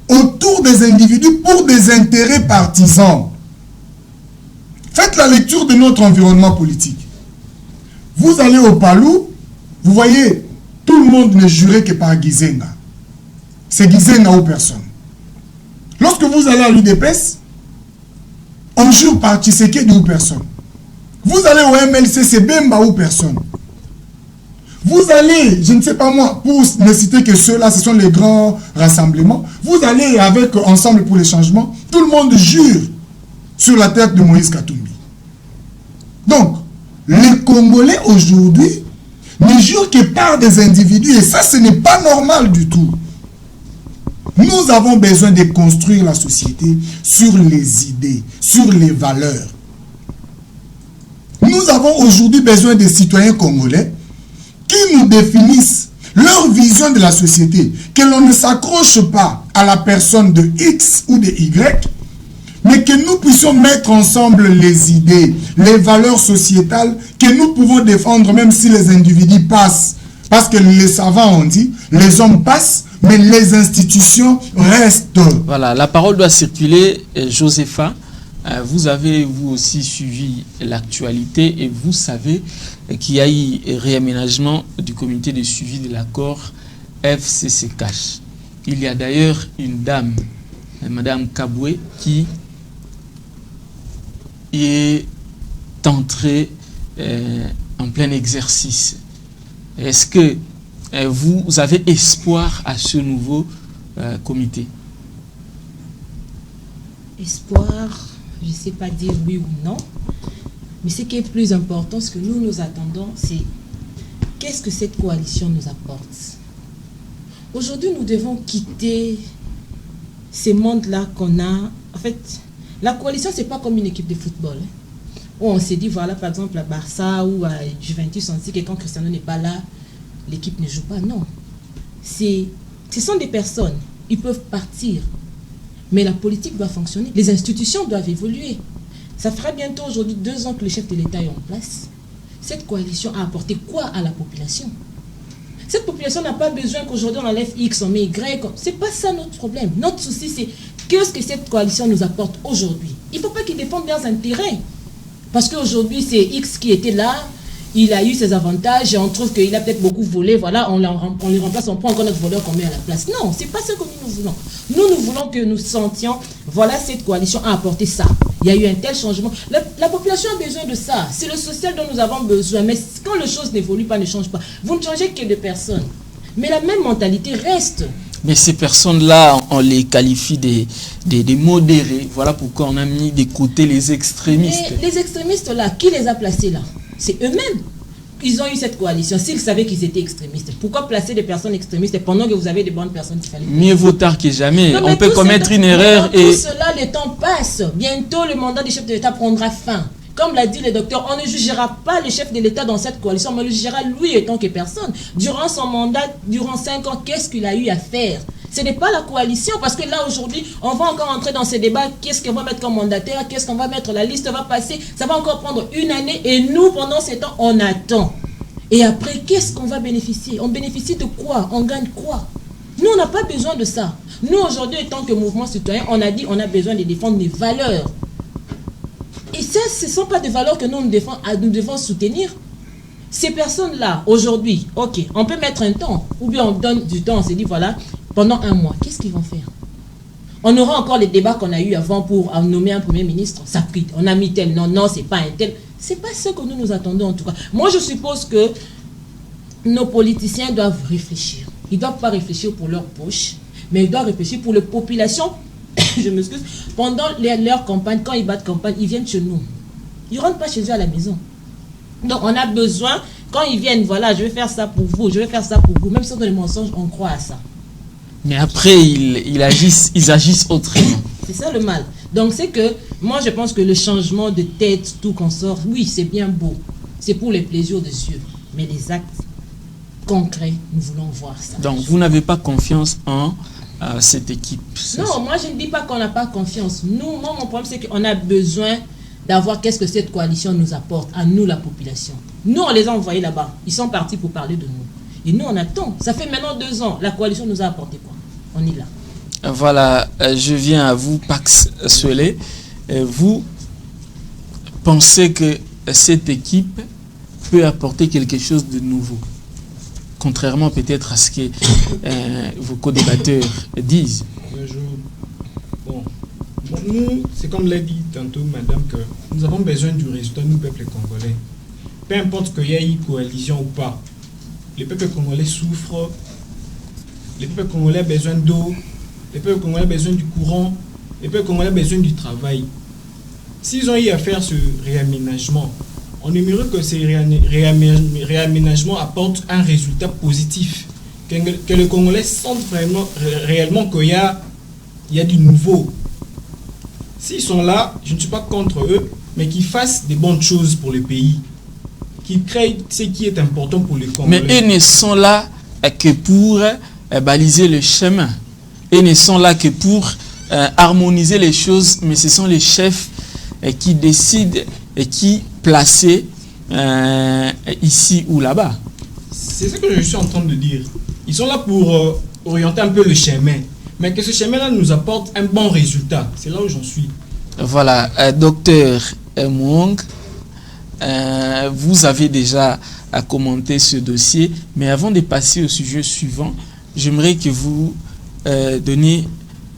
autour des individus pour des intérêts partisans. Faites la lecture de notre environnement politique. Vous allez au Palou, vous voyez, tout le monde ne jurait que par Gizenga. C'est Gizenga ou personne. Lorsque vous allez à l'UDPS, on jure par Tshisekedi ou personne. Vous allez au MLC, c'est Bemba ou personne. Vous allez, je ne sais pas moi, pour ne citer que ceux-là, ce sont les grands rassemblements. Vous allez avec Ensemble pour les changements, tout le monde jure sur la tête de Moïse Katumbi. Donc, les Congolais aujourd'hui ne jurent que par des individus et ça, ce n'est pas normal du tout. Nous avons besoin de construire la société sur les idées, sur les valeurs. Nous avons aujourd'hui besoin des citoyens congolais qui nous définissent leur vision de la société, que l'on ne s'accroche pas à la personne de X ou de Y, mais que nous puissions mettre ensemble les idées, les valeurs sociétales que nous pouvons défendre même si les individus passent. Parce que les savants ont dit, les hommes passent, mais les institutions restent. Voilà, la parole doit circuler. Josepha, vous avez vous aussi suivi l'actualité et vous savez qu'il y a eu réaménagement du comité de suivi de l'accord FCCCash. Il y a d'ailleurs une dame, Madame Kaboué, qui est entrée en plein exercice. Est-ce que vous avez espoir à ce nouveau comité? Espoir, je ne sais pas dire oui ou non, mais ce qui est plus important, ce que nous attendons, c'est qu'est-ce que cette coalition nous apporte. Aujourd'hui, nous devons quitter ces mondes-là qu'on a. En fait, la coalition, ce n'est pas comme une équipe de football. Où on s'est dit, voilà, par exemple, à Barça ou à Juventus, on dit que quand Cristiano n'est pas là, l'équipe ne joue pas. Non. Ce sont des personnes. Ils peuvent partir. Mais la politique doit fonctionner. Les institutions doivent évoluer. Ça fera bientôt aujourd'hui 2 ans que le chef de l'État est en place. Cette coalition a apporté quoi à la population? Cette population n'a pas besoin qu'aujourd'hui on enlève X, on met Y. Ce n'est pas ça notre problème. Notre souci, c'est qu'est-ce que cette coalition nous apporte aujourd'hui. Il ne faut pas qu'ils dépendent de leurs intérêts. Parce qu'aujourd'hui, c'est X qui était là, il a eu ses avantages et on trouve qu'il a peut-être beaucoup volé. Voilà, on les remplace, on prend encore notre voleur qu'on met à la place. Non, ce n'est pas ce que nous voulons. Nous voulons que nous sentions, voilà, cette coalition a apporté ça. Il y a eu un tel changement. La population a besoin de ça. C'est le social dont nous avons besoin. Mais quand les choses n'évoluent pas, ne changent pas, vous ne changez que de personnes. Mais la même mentalité reste. Mais ces personnes-là, on les qualifie des modérés. Voilà pourquoi on a mis de côté les extrémistes. Mais les extrémistes-là, qui les a placés là? C'est eux-mêmes. Ils ont eu cette coalition. S'ils savaient qu'ils étaient extrémistes, pourquoi placer des personnes extrémistes pendant que vous avez des bonnes personnes qui fallait? Mieux vaut tard que jamais. Non, on peut commettre une erreur et... Tout cela, le temps passe. Bientôt, le mandat du chef de l'État prendra fin. Comme l'a dit le docteur, on ne jugera pas le chef de l'État dans cette coalition, mais on le jugera lui en tant que personne. Durant son mandat, durant 5 ans, qu'est-ce qu'il a eu à faire? Ce n'est pas la coalition, parce que là, aujourd'hui, on va encore entrer dans ces débats. Qu'est-ce qu'on va mettre comme mandataire? Qu'est-ce qu'on va mettre? La liste va passer. Ça va encore prendre une année. Et nous, pendant ces temps, on attend. Et après, qu'est-ce qu'on va bénéficier? On bénéficie de quoi? On gagne quoi? Nous, on n'a pas besoin de ça. Nous, aujourd'hui, en tant que mouvement citoyen, on a dit on a besoin de défendre les valeurs. Et ça, ce ne sont pas des valeurs que nous devons soutenir. Ces personnes-là, aujourd'hui, ok, on peut mettre un temps. Ou bien on donne du temps, on se dit, voilà, pendant 1 mois, qu'est-ce qu'ils vont faire? On aura encore les débats qu'on a eu avant pour nommer un premier ministre. Ça prie, on a mis tel, non, non, c'est pas un tel. C'est pas ce que nous attendons en tout cas. Moi, je suppose que nos politiciens doivent réfléchir. Ils ne doivent pas réfléchir pour leur poche, mais ils doivent réfléchir pour la population. Je m'excuse. Pendant leur campagne, quand ils battent campagne, ils viennent chez nous. Ils ne rentrent pas chez eux à la maison. Donc, on a besoin, quand ils viennent, voilà, je vais faire ça pour vous, je vais faire ça pour vous. Même si on donne des mensonges, on croit à ça. Mais après, ils agissent autrement. C'est ça le mal. Donc, c'est que, moi, je pense que le changement de tête, tout qu'on sort, oui, c'est bien beau. C'est pour les plaisirs des yeux. Mais les actes concrets, nous voulons voir ça. Donc, vous n'avez pas confiance en cette équipe? Non, moi, je ne dis pas qu'on n'a pas confiance. Nous, moi, mon problème, c'est qu'on a besoin d'avoir qu'est-ce que cette coalition nous apporte, à nous, la population. Nous, on les a envoyés là-bas. Ils sont partis pour parler de nous. Et nous, on attend. Ça fait maintenant 2 ans. La coalition nous a apporté quoi? On est là. Voilà, je viens à vous, Pax Swele. Vous pensez que cette équipe peut apporter quelque chose de nouveau, contrairement peut-être à ce que vos co-débatteurs disent? Bon, nous, c'est comme l'a dit tantôt madame, que nous avons besoin du résultat, nous, peuple congolais. Peu importe qu'il y ait une coalition ou pas, le peuple congolais souffre, le peuple congolais a besoin d'eau, le peuple congolais a besoin du courant, le peuple congolais a besoin du travail. S'ils ont eu à faire ce réaménagement, on aimerait que ces réaménagements apportent un résultat positif, que le Congolais sente vraiment, réellement qu'il y a du nouveau. S'ils sont là, je ne suis pas contre eux, mais qu'ils fassent des bonnes choses pour le pays, qu'ils créent ce qui est important pour les Congolais. Mais ils ne sont là que pour baliser le chemin. Ils ne sont là que pour harmoniser les choses, mais ce sont les chefs qui décident et qui placer ici ou là-bas. C'est ce que je suis en train de dire. Ils sont là pour orienter un peu le chemin, mais que ce chemin-là nous apporte un bon résultat. C'est là où j'en suis. Voilà, docteur Mwong, vous avez déjà commenté ce dossier, mais avant de passer au sujet suivant, j'aimerais que vous donniez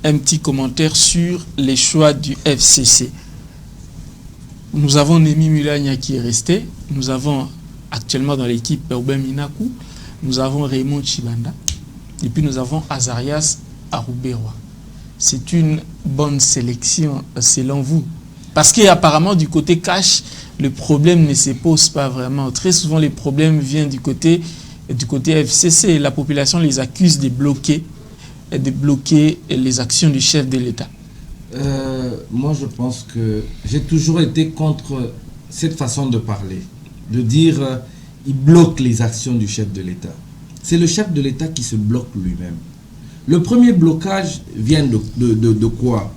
un petit commentaire sur les choix du FCC. Nous avons Nemi Mulanya qui est resté. Nous avons actuellement dans l'équipe Urbain Minaku. Nous avons Raymond Chibanda. Et puis nous avons Azarias Arouberwa. C'est une bonne sélection selon vous? Parce qu'apparemment du côté cash, le problème ne se pose pas vraiment. Très souvent les problèmes viennent du côté FCC. La population les accuse de bloquer les actions du chef de l'État. Moi, je pense que j'ai toujours été contre cette façon de parler, de dire il bloque les actions du chef de l'État. C'est le chef de l'État qui se bloque lui-même. Le premier blocage vient de quoi?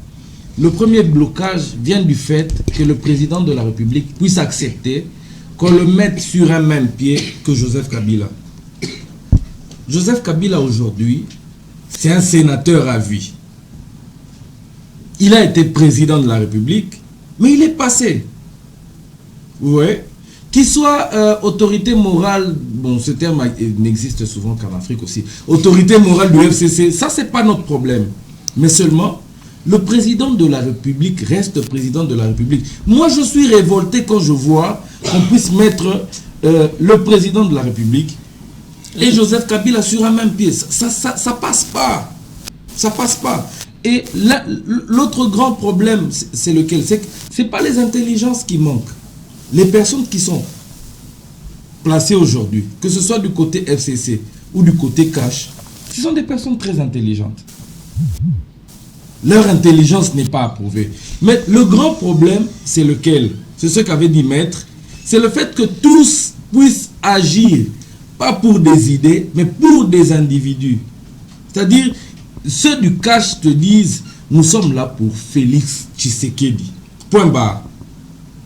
Le premier blocage vient du fait que le président de la République puisse accepter qu'on le mette sur un même pied que Joseph Kabila. Joseph Kabila aujourd'hui, c'est un sénateur à vie. Il a été président de la République, mais il est passé. Ouais. Qu'il soit autorité morale, bon, ce terme n'existe souvent qu'en Afrique aussi. Autorité morale du FCC, ça, c'est pas notre problème. Mais seulement, le président de la République reste président de la République. Moi, je suis révolté quand je vois qu'on puisse mettre le président de la République et Joseph Kabila sur un même pied. Ça passe pas. Ça passe pas. Et l'autre grand problème, c'est lequel? C'est que ce n'est pas les intelligences qui manquent. Les personnes qui sont placées aujourd'hui, que ce soit du côté FCC ou du côté cash, ce sont des personnes très intelligentes. Leur intelligence n'est pas approuvée. Mais le grand problème, c'est lequel? c'est ce qu'avait dit Maître, c'est le fait que tous puissent agir, pas pour des idées, mais pour des individus. C'est-à-dire, ceux du cash te disent, nous sommes là pour Félix Tshisekedi. Point barre.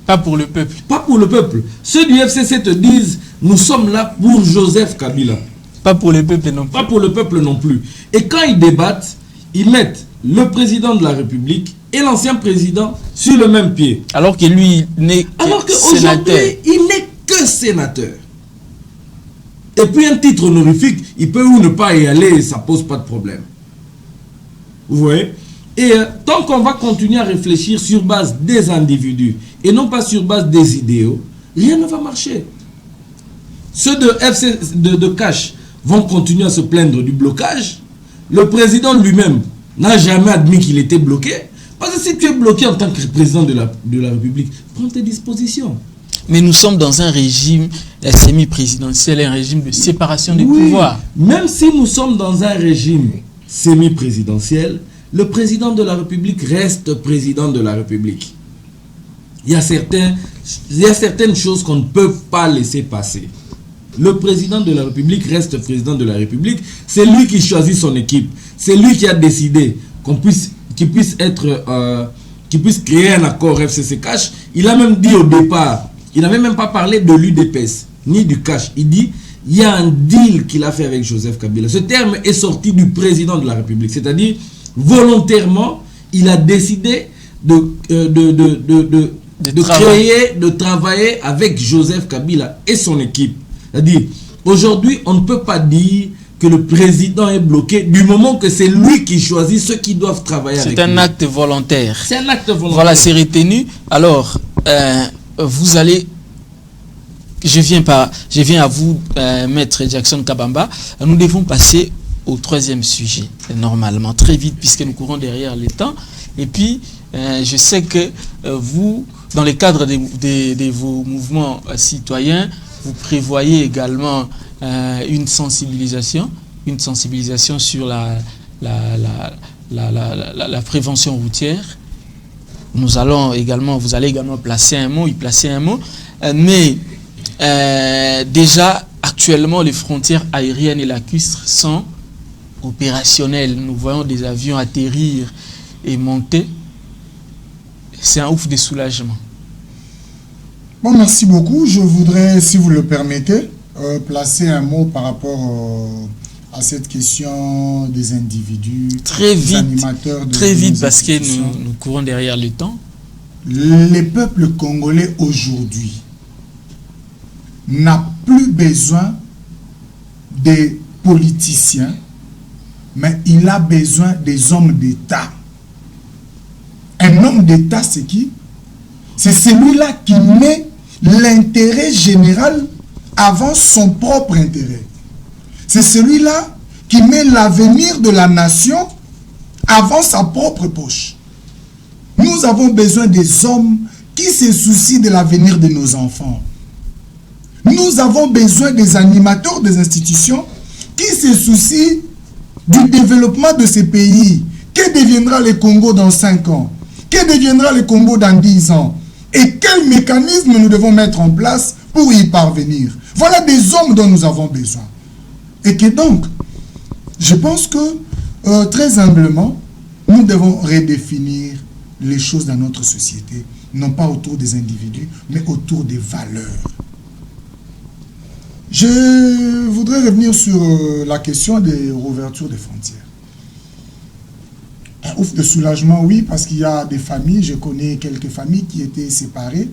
Pas pour le peuple. Pas pour le peuple. Ceux du FCC te disent, nous sommes là pour Joseph Kabila. Pas pour le peuple non plus. Pas pour le peuple non plus. Et quand ils débattent, ils mettent le président de la République et l'ancien président sur le même pied. Alors que lui n'est que sénateur. Il n'est que sénateur. Et puis un titre honorifique, il peut ou ne pas y aller, ça pose pas de problème. Vous voyez? Et tant qu'on va continuer à réfléchir sur base des individus et non pas sur base des idéaux, rien ne va marcher. Ceux de Cash vont continuer à se plaindre du blocage. Le président lui-même n'a jamais admis qu'il était bloqué. Parce que si tu es bloqué en tant que président de la République, prends tes dispositions. Mais nous sommes dans un régime semi-présidentiel, un régime de séparation des pouvoirs. Même si nous sommes dans un régime semi-présidentiel, le président de la République reste président de la République. Il y a certaines choses qu'on ne peut pas laisser passer. Le président de la République reste président de la République. C'est lui qui choisit son équipe. C'est lui qui a décidé qu'il puisse créer un accord FCC Cash. Il a même dit au départ, il n'avait même pas parlé de l'UDPS, ni du Cash. Il dit, il y a un deal qu'il a fait avec Joseph Kabila. Ce terme est sorti du président de la République. C'est-à-dire, volontairement, il a décidé de travailler avec Joseph Kabila et son équipe. C'est-à-dire, aujourd'hui, on ne peut pas dire que le président est bloqué du moment que c'est lui qui choisit ceux qui doivent travailler avec lui. C'est un acte volontaire. C'est un acte volontaire. Voilà, c'est retenu. Alors, vous allez... Je viens à vous, Maître Jackson Kabamba. Nous devons passer au troisième sujet, normalement, très vite, puisque nous courons derrière le temps. Et puis, je sais que vous, dans le cadre de vos mouvements citoyens, vous prévoyez également une sensibilisation sur la prévention routière. Vous allez également placer un mot, mais déjà, actuellement, les frontières aériennes et lacustres sont opérationnelles. Nous voyons des avions atterrir et monter. C'est un ouf de soulagement. Bon, merci beaucoup. Je voudrais, si vous le permettez, placer un mot par rapport à cette question des individus, des animateurs. Très vite, parce que nous courons derrière le temps. Le peuple congolais aujourd'hui n'a plus besoin des politiciens, mais il a besoin des hommes d'État. Un homme d'État, c'est qui? C'est celui-là qui met l'intérêt général avant son propre intérêt. C'est celui-là qui met l'avenir de la nation avant sa propre poche. Nous avons besoin des hommes qui se soucient de l'avenir de nos enfants. Nous avons besoin des animateurs des institutions qui se soucient du développement de ces pays. Que deviendra le Congo dans 5 ans? Que deviendra le Congo dans 10 ans? Et quels mécanismes nous devons mettre en place pour y parvenir? Voilà des hommes dont nous avons besoin. Et que donc, je pense que, très humblement, nous devons redéfinir les choses dans notre société, non pas autour des individus, mais autour des valeurs. Je voudrais revenir sur la question des réouvertures des frontières. Un ouf de soulagement, oui, parce qu'il y a des familles, je connais quelques familles qui étaient séparées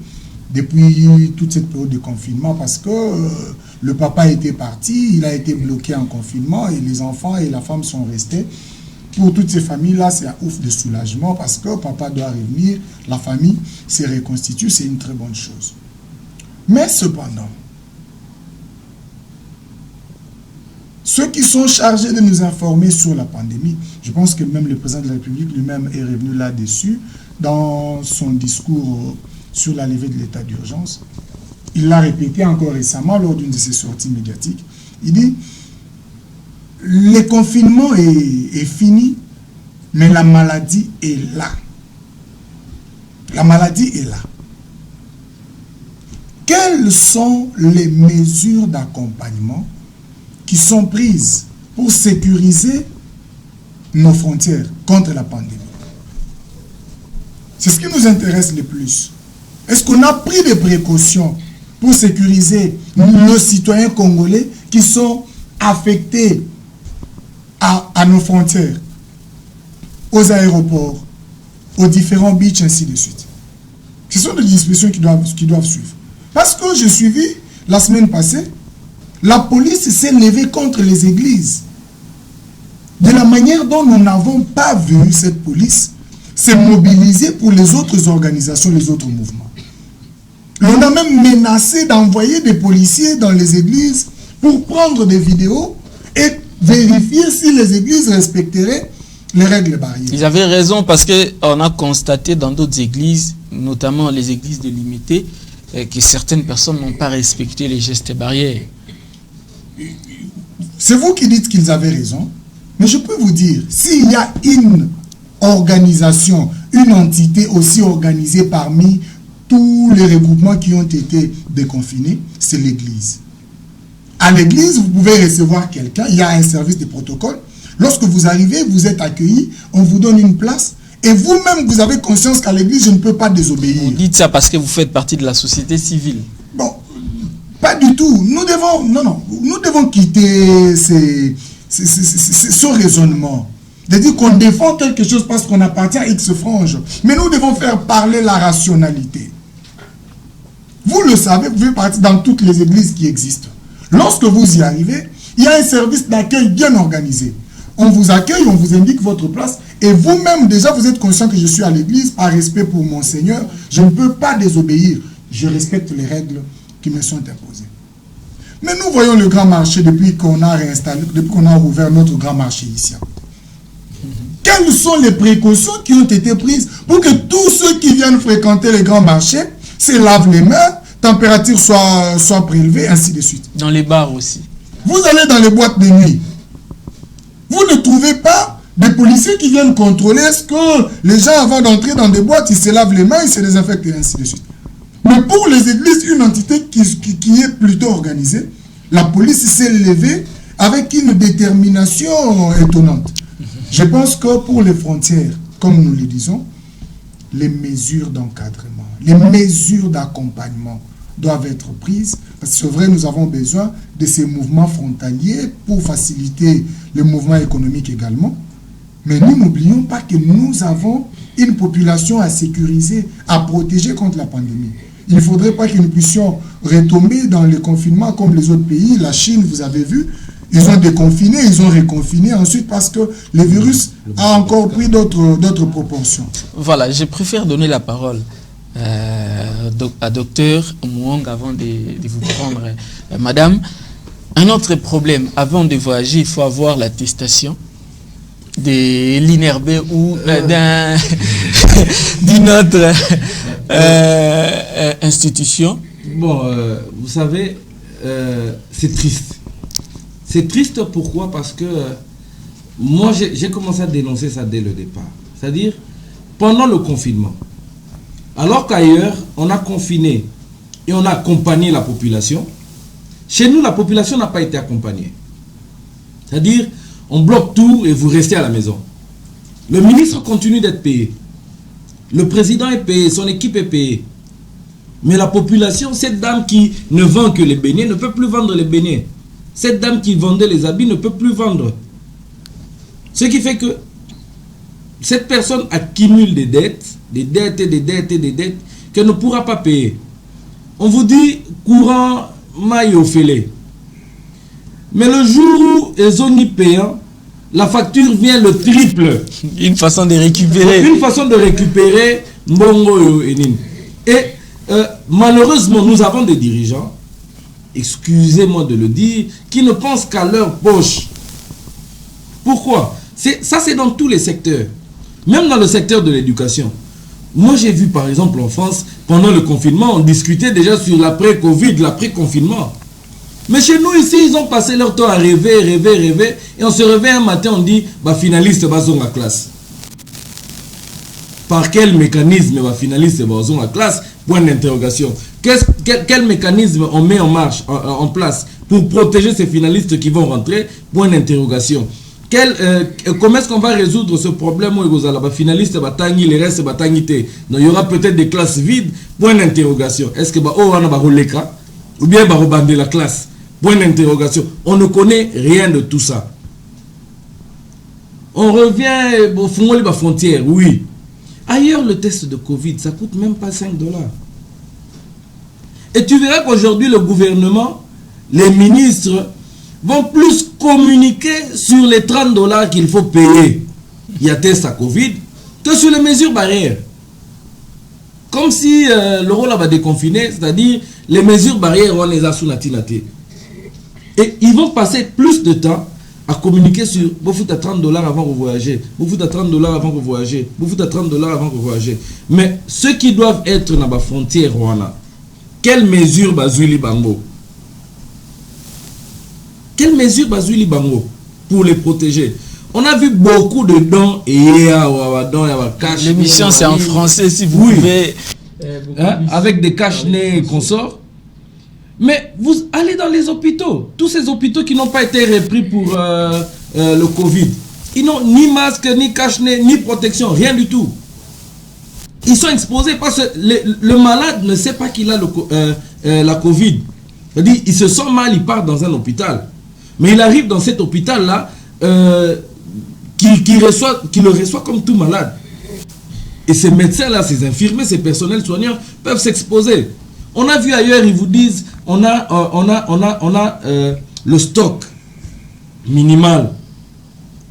depuis toute cette période de confinement parce que le papa était parti, il a été bloqué en confinement et les enfants et la femme sont restés. Pour toutes ces familles-là, c'est un ouf de soulagement parce que papa doit revenir, la famille se reconstitue, c'est une très bonne chose. Mais cependant, ceux qui sont chargés de nous informer sur la pandémie, je pense que même le président de la République lui-même est revenu là-dessus dans son discours sur la levée de l'état d'urgence. Il l'a répété encore récemment lors d'une de ses sorties médiatiques. Il dit, le confinement est fini, mais la maladie est là. La maladie est là. quelles sont les mesures d'accompagnement qui sont prises pour sécuriser nos frontières contre la pandémie? C'est ce qui nous intéresse le plus. Est-ce qu'on a pris des précautions pour sécuriser nos citoyens congolais qui sont affectés à nos frontières, aux aéroports, aux différents beaches, ainsi de suite? Ce sont des dispositions qui doivent suivre. Parce que j'ai suivi, la semaine passée, la police s'est levée contre les églises. De la manière dont nous n'avons pas vu cette police se mobiliser pour les autres organisations, les autres mouvements. On a même menacé d'envoyer des policiers dans les églises pour prendre des vidéos et vérifier si les églises respecteraient les règles barrières. Ils avaient raison parce qu'on a constaté dans d'autres églises, notamment les églises délimitées, que certaines personnes n'ont pas respecté les gestes barrières. C'est vous qui dites qu'ils avaient raison, mais je peux vous dire, s'il y a une organisation, une entité aussi organisée parmi tous les regroupements qui ont été déconfinés, c'est l'église. À l'église, vous pouvez recevoir quelqu'un, il y a un service de protocole. Lorsque vous arrivez, vous êtes accueilli, on vous donne une place, et vous-même, vous avez conscience qu'à l'église, je ne peux pas désobéir. Vous dites ça parce que vous faites partie de la société civile. Bon, pas du tout. Nous devons quitter ce raisonnement. De dire qu'on défend quelque chose parce qu'on appartient à X frange. Mais nous devons faire parler la rationalité. Vous le savez, vous faites partie dans toutes les églises qui existent. Lorsque vous y arrivez, il y a un service d'accueil bien organisé. On vous accueille, on vous indique votre place. Et vous-même, déjà, vous êtes conscient que je suis à l'église, par respect pour mon Seigneur. Je ne peux pas désobéir. Je respecte les règles qui me sont imposées. Mais nous voyons le grand marché depuis qu'on a réinstallé, depuis qu'on a rouvert notre grand marché ici. Quelles sont les précautions qui ont été prises pour que tous ceux qui viennent fréquenter les grands marchés se lavent les mains, température soit prélevée, ainsi de suite? Dans les bars aussi. Vous allez dans les boîtes de nuit. Vous ne trouvez pas des policiers qui viennent contrôler est-ce que les gens, avant d'entrer dans des boîtes, ils se lavent les mains, ils se désinfectent et ainsi de suite. Mais pour les églises, une entité qui est plutôt organisée, la police s'est levée avec une détermination étonnante. Je pense que pour les frontières, comme nous le disons, les mesures d'encadrement, les mesures d'accompagnement doivent être prises. Parce que c'est vrai, nous avons besoin de ces mouvements frontaliers pour faciliter le mouvement économique également. Mais nous n'oublions pas que nous avons une population à sécuriser, à protéger contre la pandémie. Il ne faudrait pas que nous puissions retomber dans le confinement comme les autres pays. La Chine, vous avez vu, ils ont déconfiné, ils ont reconfiné ensuite parce que le virus a encore pris d'autres proportions. Voilà, je préfère donner la parole à Docteur Mouang avant de vous prendre. Madame, un autre problème, avant de voyager, il faut avoir l'attestation de l'INRB ou d'une autre institution. Bon, vous savez, c'est triste. C'est triste pourquoi? Parce que moi, j'ai commencé à dénoncer ça dès le départ. C'est-à-dire, pendant le confinement, alors qu'ailleurs, on a confiné et on a accompagné la population, chez nous, la population n'a pas été accompagnée. C'est-à-dire, on bloque tout et vous restez à la maison. Le ministre continue d'être payé. Le président est payé, son équipe est payée. Mais la population, cette dame qui ne vend que les beignets, ne peut plus vendre les beignets. Cette dame qui vendait les habits ne peut plus vendre. Ce qui fait que cette personne accumule des dettes et des dettes qu'elle ne pourra pas payer. On vous dit courant maille au filet. Mais le jour où ils ont mis payant, la facture vient le triple. Une façon de récupérer. Une façon de récupérer Mbongo et Nine. Et malheureusement, nous avons des dirigeants, excusez-moi de le dire, qui ne pensent qu'à leur poche. Pourquoi? Ça, c'est dans tous les secteurs. Même dans le secteur de l'éducation. Moi, j'ai vu, par exemple, en France, pendant le confinement, on discutait déjà sur l'après-Covid, l'après-confinement. Mais chez nous, ici, ils ont passé leur temps à rêver. Et on se réveille un matin, on dit, bah, finaliste, va dans la classe. Par quel mécanisme va finaliste, va dans la classe? Point d'interrogation. Quel mécanisme on met en marche, en place pour protéger ces finalistes qui vont rentrer? Point d'interrogation. Comment est-ce qu'on va résoudre ce problème où les finalistes batangi, les restes batangi? Il y aura peut-être des classes vides. Point d'interrogation. Est-ce que on a l'écran ou bien bander la classe? Point d'interrogation. On ne connaît rien de tout ça. On revient au fond de la frontière, oui. Ailleurs, le test de Covid, ça coûte même pas $5. Et tu verras qu'aujourd'hui, le gouvernement, les ministres vont plus communiquer sur les $30 qu'il faut payer. Il y a test à Covid que sur les mesures barrières. Comme si le rôle va déconfiner, c'est-à-dire les mesures barrières, on les a sous natinati. Et ils vont passer plus de temps à communiquer sur vous foutez à $30 avant que vous voyagez, vous foutez à $30 avant que vous voyagez, vous foutez à $30 avant que vous voyagez. Mais ceux qui doivent être dans la frontière, quelles mesures Bazouili Bango? Quelles mesures Bazouili Bango pour les protéger? On a vu beaucoup de dons et cash. L'émission c'est en français si vous pouvez. Avec des cache-nez et consorts. Mais vous allez dans les hôpitaux. Tous ces hôpitaux qui n'ont pas été repris pour le Covid. Ils n'ont ni masque, ni cache-nez, ni protection, rien du tout. Ils sont exposés parce que le malade ne sait pas qu'il a la Covid. C'est-à-dire, il se sent mal, il part dans un hôpital. Mais il arrive dans cet hôpital-là qui le reçoit comme tout malade. Et ces médecins-là, ces infirmiers, ces personnels soignants peuvent s'exposer. On a vu ailleurs, ils vous disent, on a le stock minimal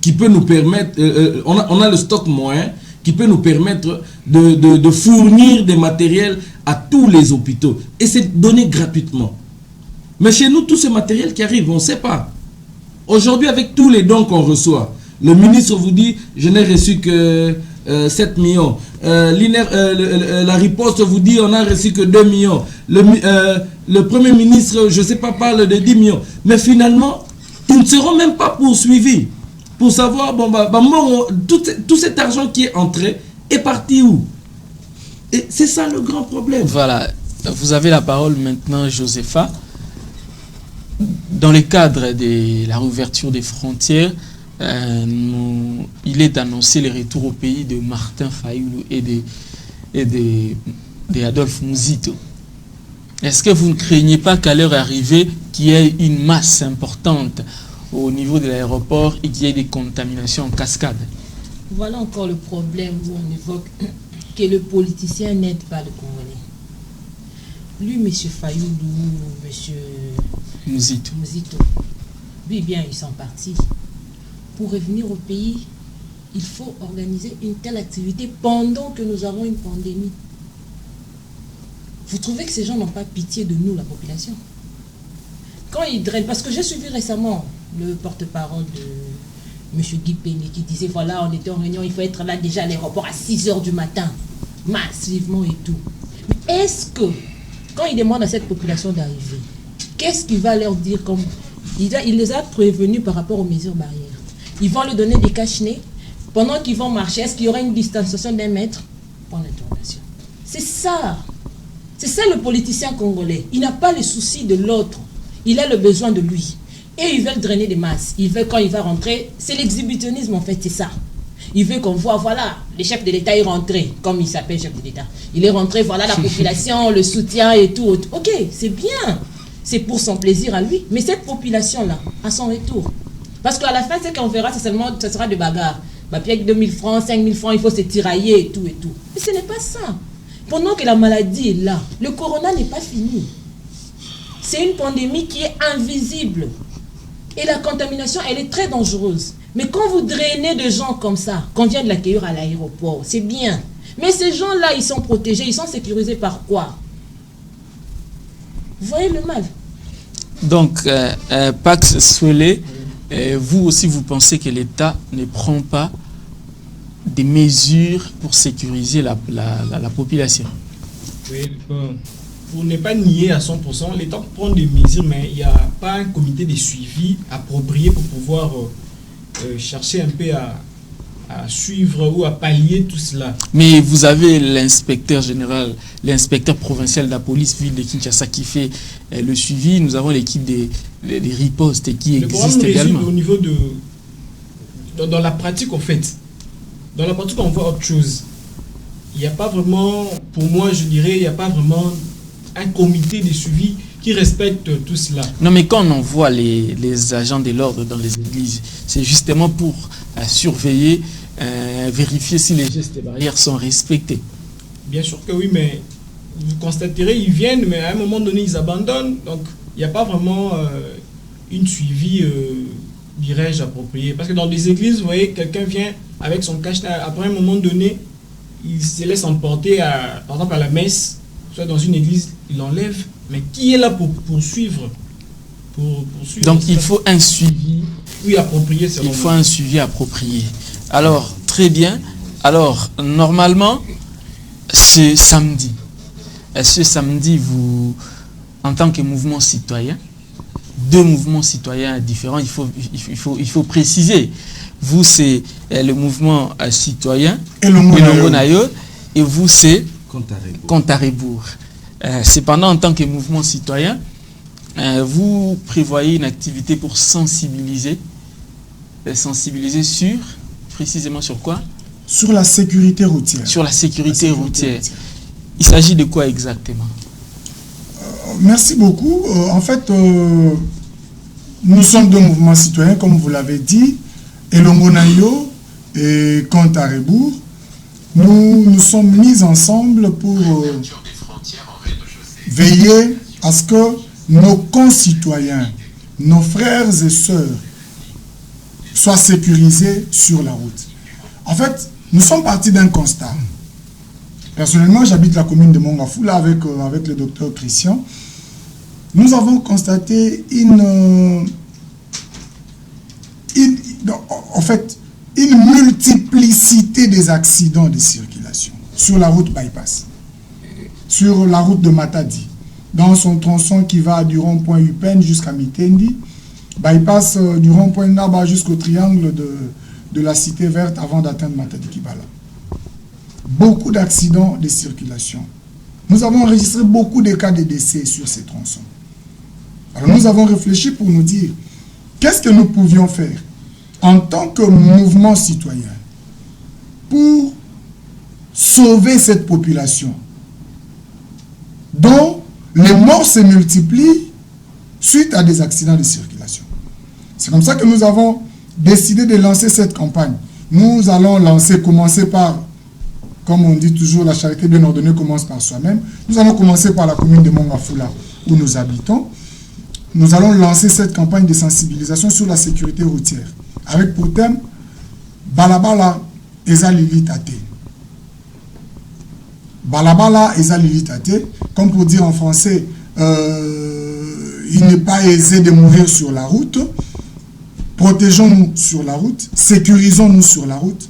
qui peut nous permettre, on a le stock moyen qui peut nous permettre de fournir des matériels à tous les hôpitaux. Et c'est donné gratuitement. Mais chez nous, tout ce matériel qui arrive, on ne sait pas. Aujourd'hui, avec tous les dons qu'on reçoit, le ministre vous dit, je n'ai reçu que 7 millions. La riposte vous dit, on n'a reçu que 2 millions. Le Premier ministre, je ne sais pas, parle de 10 millions. Mais finalement, ils ne seront même pas poursuivis pour savoir, tout cet argent qui est entré est parti où? Et c'est ça le grand problème. Voilà, vous avez la parole maintenant, Josepha. Dans le cadre de la réouverture des frontières, il est annoncé le retour au pays de Martin Fayulu et de Adolphe Muzito. Est-ce que vous ne craignez pas qu'à leur arrivée, qu'il y ait une masse importante au niveau de l'aéroport et qu'il y ait des contaminations en cascade? Voilà encore le problème où on évoque que le politicien n'aide pas le Congolais. Lui, M. Fayulu, M. Muzito, lui bien, ils sont partis. Pour revenir au pays, il faut organiser une telle activité pendant que nous avons une pandémie. Vous trouvez que ces gens n'ont pas pitié de nous, la population? Quand ils drainent, parce que j'ai suivi récemment le porte-parole de M. Guy Péné qui disait, voilà, on était en réunion, il faut être là déjà à l'aéroport à 6 h du matin, massivement et tout. Mais est-ce que, quand il demande à cette population d'arriver, qu'est-ce qu'il va leur dire comme... Il les a prévenus par rapport aux mesures barrières. Ils vont leur donner des cache-nez. Pendant qu'ils vont marcher, est-ce qu'il y aura une distanciation d'1 mètre? Point d'interrogation. C'est ça. C'est ça le politicien congolais. Il n'a pas le souci de l'autre. Il a le besoin de lui. Et ils veulent drainer des masses. Ils veulent, quand il va rentrer, c'est l'exhibitionnisme en fait, c'est ça. Il veut qu'on voit, voilà, le chef de l'État est rentré, comme il s'appelle chef de l'État. Il est rentré, voilà la population, le soutien et tout. Ok, c'est bien. C'est pour son plaisir à lui. Mais cette population-là, à son retour. Parce qu'à la fin, ce qu'on verra, ce sera de bagarre. Bah, puis avec 2000 francs, 5000 francs, il faut se tirailler et tout et tout. Mais ce n'est pas ça. Pendant que la maladie est là, le corona n'est pas fini. C'est une pandémie qui est invisible. Et la contamination, elle est très dangereuse. Mais quand vous drainez de gens comme ça, qu'on vient de l'accueillir à l'aéroport, c'est bien. Mais ces gens-là, ils sont protégés, ils sont sécurisés par quoi? Vous voyez le mal? Donc, Pax Swele, vous aussi, vous pensez que l'État ne prend pas des mesures pour sécuriser la population? Oui, pour ne pas nier à 100%, l'État prend des mesures, mais il n'y a pas un comité de suivi approprié pour pouvoir chercher un peu à à suivre ou à pallier tout cela. Mais vous avez l'inspecteur général, l'inspecteur provincial de la police ville de Kinshasa qui fait le suivi. Nous avons l'équipe des ripostes qui existe également. Au niveau de... Dans la pratique, en fait, dans la pratique, on voit autre chose. Il n'y a pas vraiment, pour moi, je dirais, il n'y a pas vraiment un comité de suivi qui respecte tout cela. Non, mais quand on voit les agents de l'ordre dans les églises, c'est justement pour surveiller, vérifier si les gestes barrières sont respectés. Bien sûr que oui, mais vous constaterez, ils viennent, mais à un moment donné, ils abandonnent. Donc, il n'y a pas vraiment une suivi, dirais-je, approprié. Parce que dans des églises, vous voyez, quelqu'un vient avec son cache-nez. Après un moment donné, il se laisse emporter, par exemple, à la messe, soit dans une église, il l'enlève. Mais qui est là pour poursuivre? Donc, il faut un suivi. Oui, approprié. Il faut un suivi approprié. Alors, très bien. Alors, normalement, ce samedi, vous, en tant que mouvement citoyen, deux mouvements citoyens différents, il faut préciser. Vous, c'est le mouvement citoyen, Elongo Nayo, et vous, c'est Compte à rebours. Cependant, en tant que mouvement citoyen, vous prévoyez une activité pour sensibiliser sur, précisément sur quoi? Sur la sécurité routière. Sur la sécurité routière. Il s'agit de quoi exactement? Merci beaucoup. En fait, nous sommes deux mouvements citoyens, comme vous l'avez dit, Elongo Nayo et Compte à rebours. Nous nous sommes mis ensemble pour veiller à ce que nos concitoyens, nos frères et sœurs soient sécurisés sur la route. En fait, nous sommes partis d'un constat. Personnellement, j'habite la commune de Mongafula avec le docteur Christian. Nous avons constaté une multiplicité des accidents de circulation sur la route bypass, sur la route de Matadi, dans son tronçon qui va du rond-point Upen jusqu'à Mitendi, bypass du rond-point Naba jusqu'au triangle de la cité verte avant d'atteindre Matadi Kibala. Beaucoup d'accidents de circulation. Nous avons enregistré beaucoup de cas de décès sur ces tronçons. Alors nous avons réfléchi pour nous dire qu'est-ce que nous pouvions faire en tant que mouvement citoyen pour sauver cette population dont les morts se multiplient suite à des accidents de circulation. C'est comme ça que nous avons décidé de lancer cette campagne. Nous allons commencer par, comme on dit toujours, la charité bien ordonnée commence par soi-même. Nous allons commencer par la commune de Mongafula où nous habitons. Nous allons lancer cette campagne de sensibilisation sur la sécurité routière avec pour thème Balabala Ezalili Tate. Balabala Ezalili Tate, comme pour dire en français, il n'est pas aisé de mourir sur la route. Protégeons-nous sur la route, sécurisons-nous sur la route.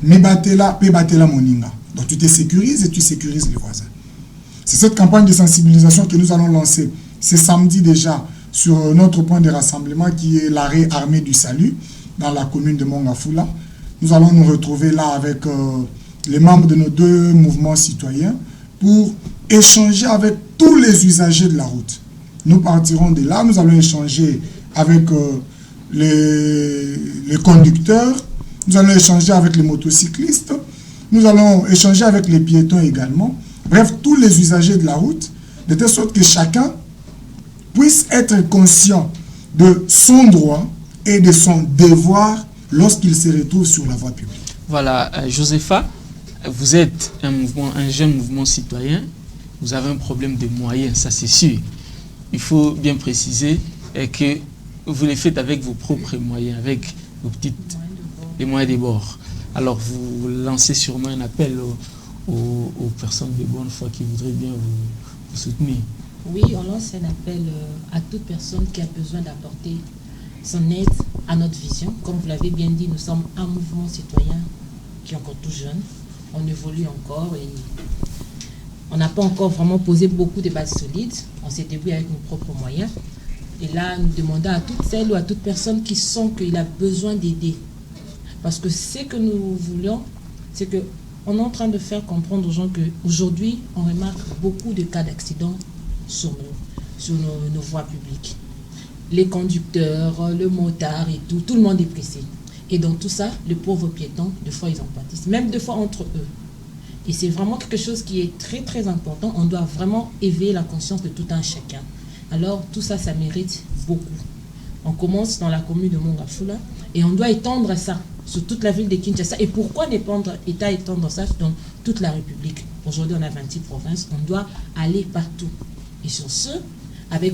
Mebatela, Pebatela Moninga. Donc tu te sécurises et tu sécurises les voisins. C'est cette campagne de sensibilisation que nous allons lancer. C'est samedi déjà sur notre point de rassemblement qui est l'arrêt armée du salut dans la commune de Mongafula. Nous allons nous retrouver là avec les membres de nos deux mouvements citoyens pour échanger avec tous les usagers de la route. Nous partirons de là, nous allons échanger avec les conducteurs, nous allons échanger avec les motocyclistes, nous allons échanger avec les piétons également. Bref, tous les usagers de la route, de telle sorte que chacun puisse être conscient de son droit et de son devoir lorsqu'il se retrouve sur la voie publique. Voilà, Josepha, vous êtes un jeune mouvement citoyen, vous avez un problème de moyens, ça c'est sûr. Il faut bien préciser que vous les faites avec vos propres moyens, avec les moyens de bord. Alors vous lancez sûrement un appel aux personnes de bonne foi qui voudraient bien vous soutenir. Oui, on lance un appel à toute personne qui a besoin d'apporter son aide à notre vision. Comme vous l'avez bien dit, nous sommes un mouvement citoyen qui est encore tout jeune. On évolue encore et on n'a pas encore vraiment posé beaucoup de bases solides. On s'est débrouillé avec nos propres moyens. Et là, nous demandons à toutes celles ou à toute personne qui sent qu'il a besoin d'aider, Parce que ce que nous voulions, c'est que on est en train de faire comprendre aux gens qu'aujourd'hui, on remarque beaucoup de cas d'accidents sur nos voies publiques. Les conducteurs, le motard et tout le monde est pressé. Et dans tout ça, les pauvres piétons, des fois, ils en pâtissent, même des fois entre eux. Et c'est vraiment quelque chose qui est très, très important. On doit vraiment éveiller la conscience de tout un chacun. Alors, tout ça, ça mérite beaucoup. On commence dans la commune de Mongafula et on doit étendre ça sur toute la ville de Kinshasa. Et pourquoi étendre ça dans toute la République? Aujourd'hui, on a 26 provinces. On doit aller partout. Et sur ce, avec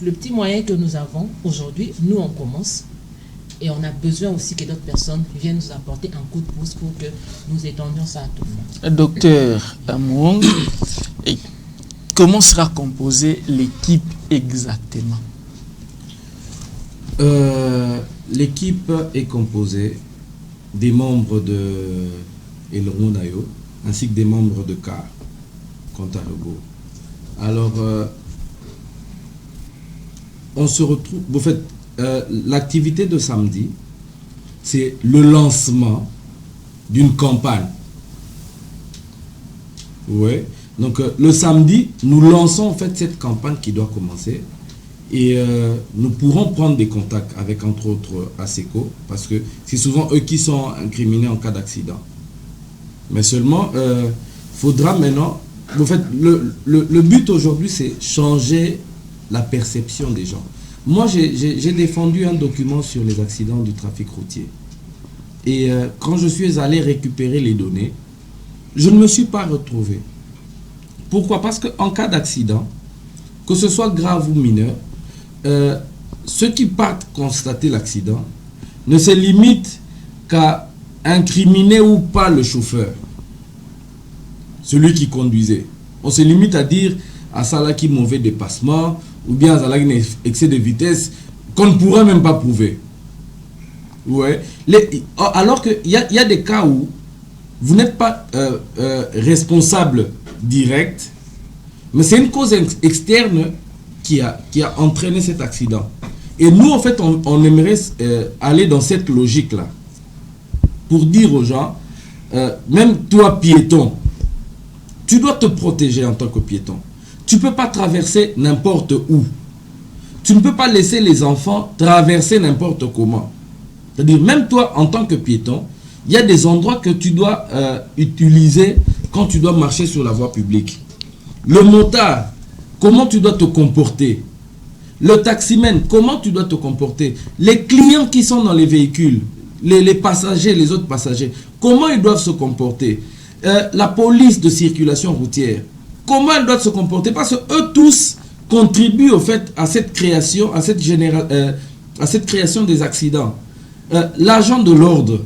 le petit moyen que nous avons aujourd'hui, nous, on commence. Et on a besoin aussi que d'autres personnes viennent nous apporter un coup de pouce pour que nous étendions ça à tout le monde. Docteur Amouang, comment sera composée l'équipe exactement? L'équipe est composée des membres de Elronayo ainsi que des membres de CAR, Contarego. Alors, on se retrouve... En fait, l'activité de samedi, c'est le lancement d'une campagne. Ouais. Donc, le samedi, nous lançons en fait cette campagne qui doit commencer. Et nous pourrons prendre des contacts avec, entre autres, ASECO, parce que c'est souvent eux qui sont incriminés en cas d'accident. Mais seulement, faudra maintenant... En fait, le but aujourd'hui, c'est changer la perception des gens. Moi, j'ai défendu un document sur les accidents du trafic routier. Et quand je suis allé récupérer les données, je ne me suis pas retrouvé. Pourquoi? Parce qu'en cas d'accident, que ce soit grave ou mineur, ceux qui partent constater l'accident ne se limitent qu'à incriminer ou pas le chauffeur, celui qui conduisait. On se limite à dire à Salah qui mauvais dépassement ou bien à Salah qui excès de vitesse qu'on ne pourra même pas prouver. Ouais. Alors qu'il y a des cas où vous n'êtes pas responsable direct, mais c'est une cause externe qui a entraîné cet accident. Et nous, en fait, on aimerait aller dans cette logique-là pour dire aux gens, même toi, piéton, tu dois te protéger en tant que piéton. Tu ne peux pas traverser n'importe où. Tu ne peux pas laisser les enfants traverser n'importe comment. C'est-à-dire, même toi, en tant que piéton, il y a des endroits que tu dois utiliser quand tu dois marcher sur la voie publique. Le motard, comment tu dois te comporter? Le taximène, comment tu dois te comporter? Les clients qui sont dans les véhicules, les passagers, les autres passagers, comment ils doivent se comporter? La police de circulation routière, comment elle doit se comporter? Parce que eux tous contribuent au fait à cette création, à cette création des accidents. L'agent de l'ordre,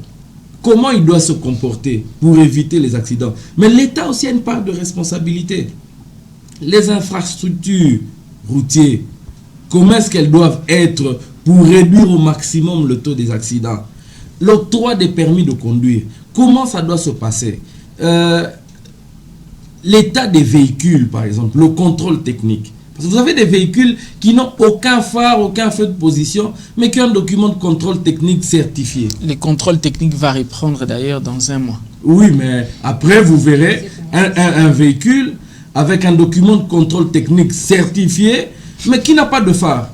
comment il doit se comporter pour éviter les accidents? Mais l'État aussi a une part de responsabilité. Les infrastructures routières, comment est-ce qu'elles doivent être pour réduire au maximum le taux des accidents? L'octroi des permis de conduire, comment ça doit se passer? L'état des véhicules, par exemple, le contrôle technique. Parce que vous avez des véhicules qui n'ont aucun phare, aucun feu de position, mais qui ont un document de contrôle technique certifié. Le contrôle technique va reprendre d'ailleurs dans un mois. Oui, mais après, vous verrez un véhicule avec un document de contrôle technique certifié, mais qui n'a pas de phare.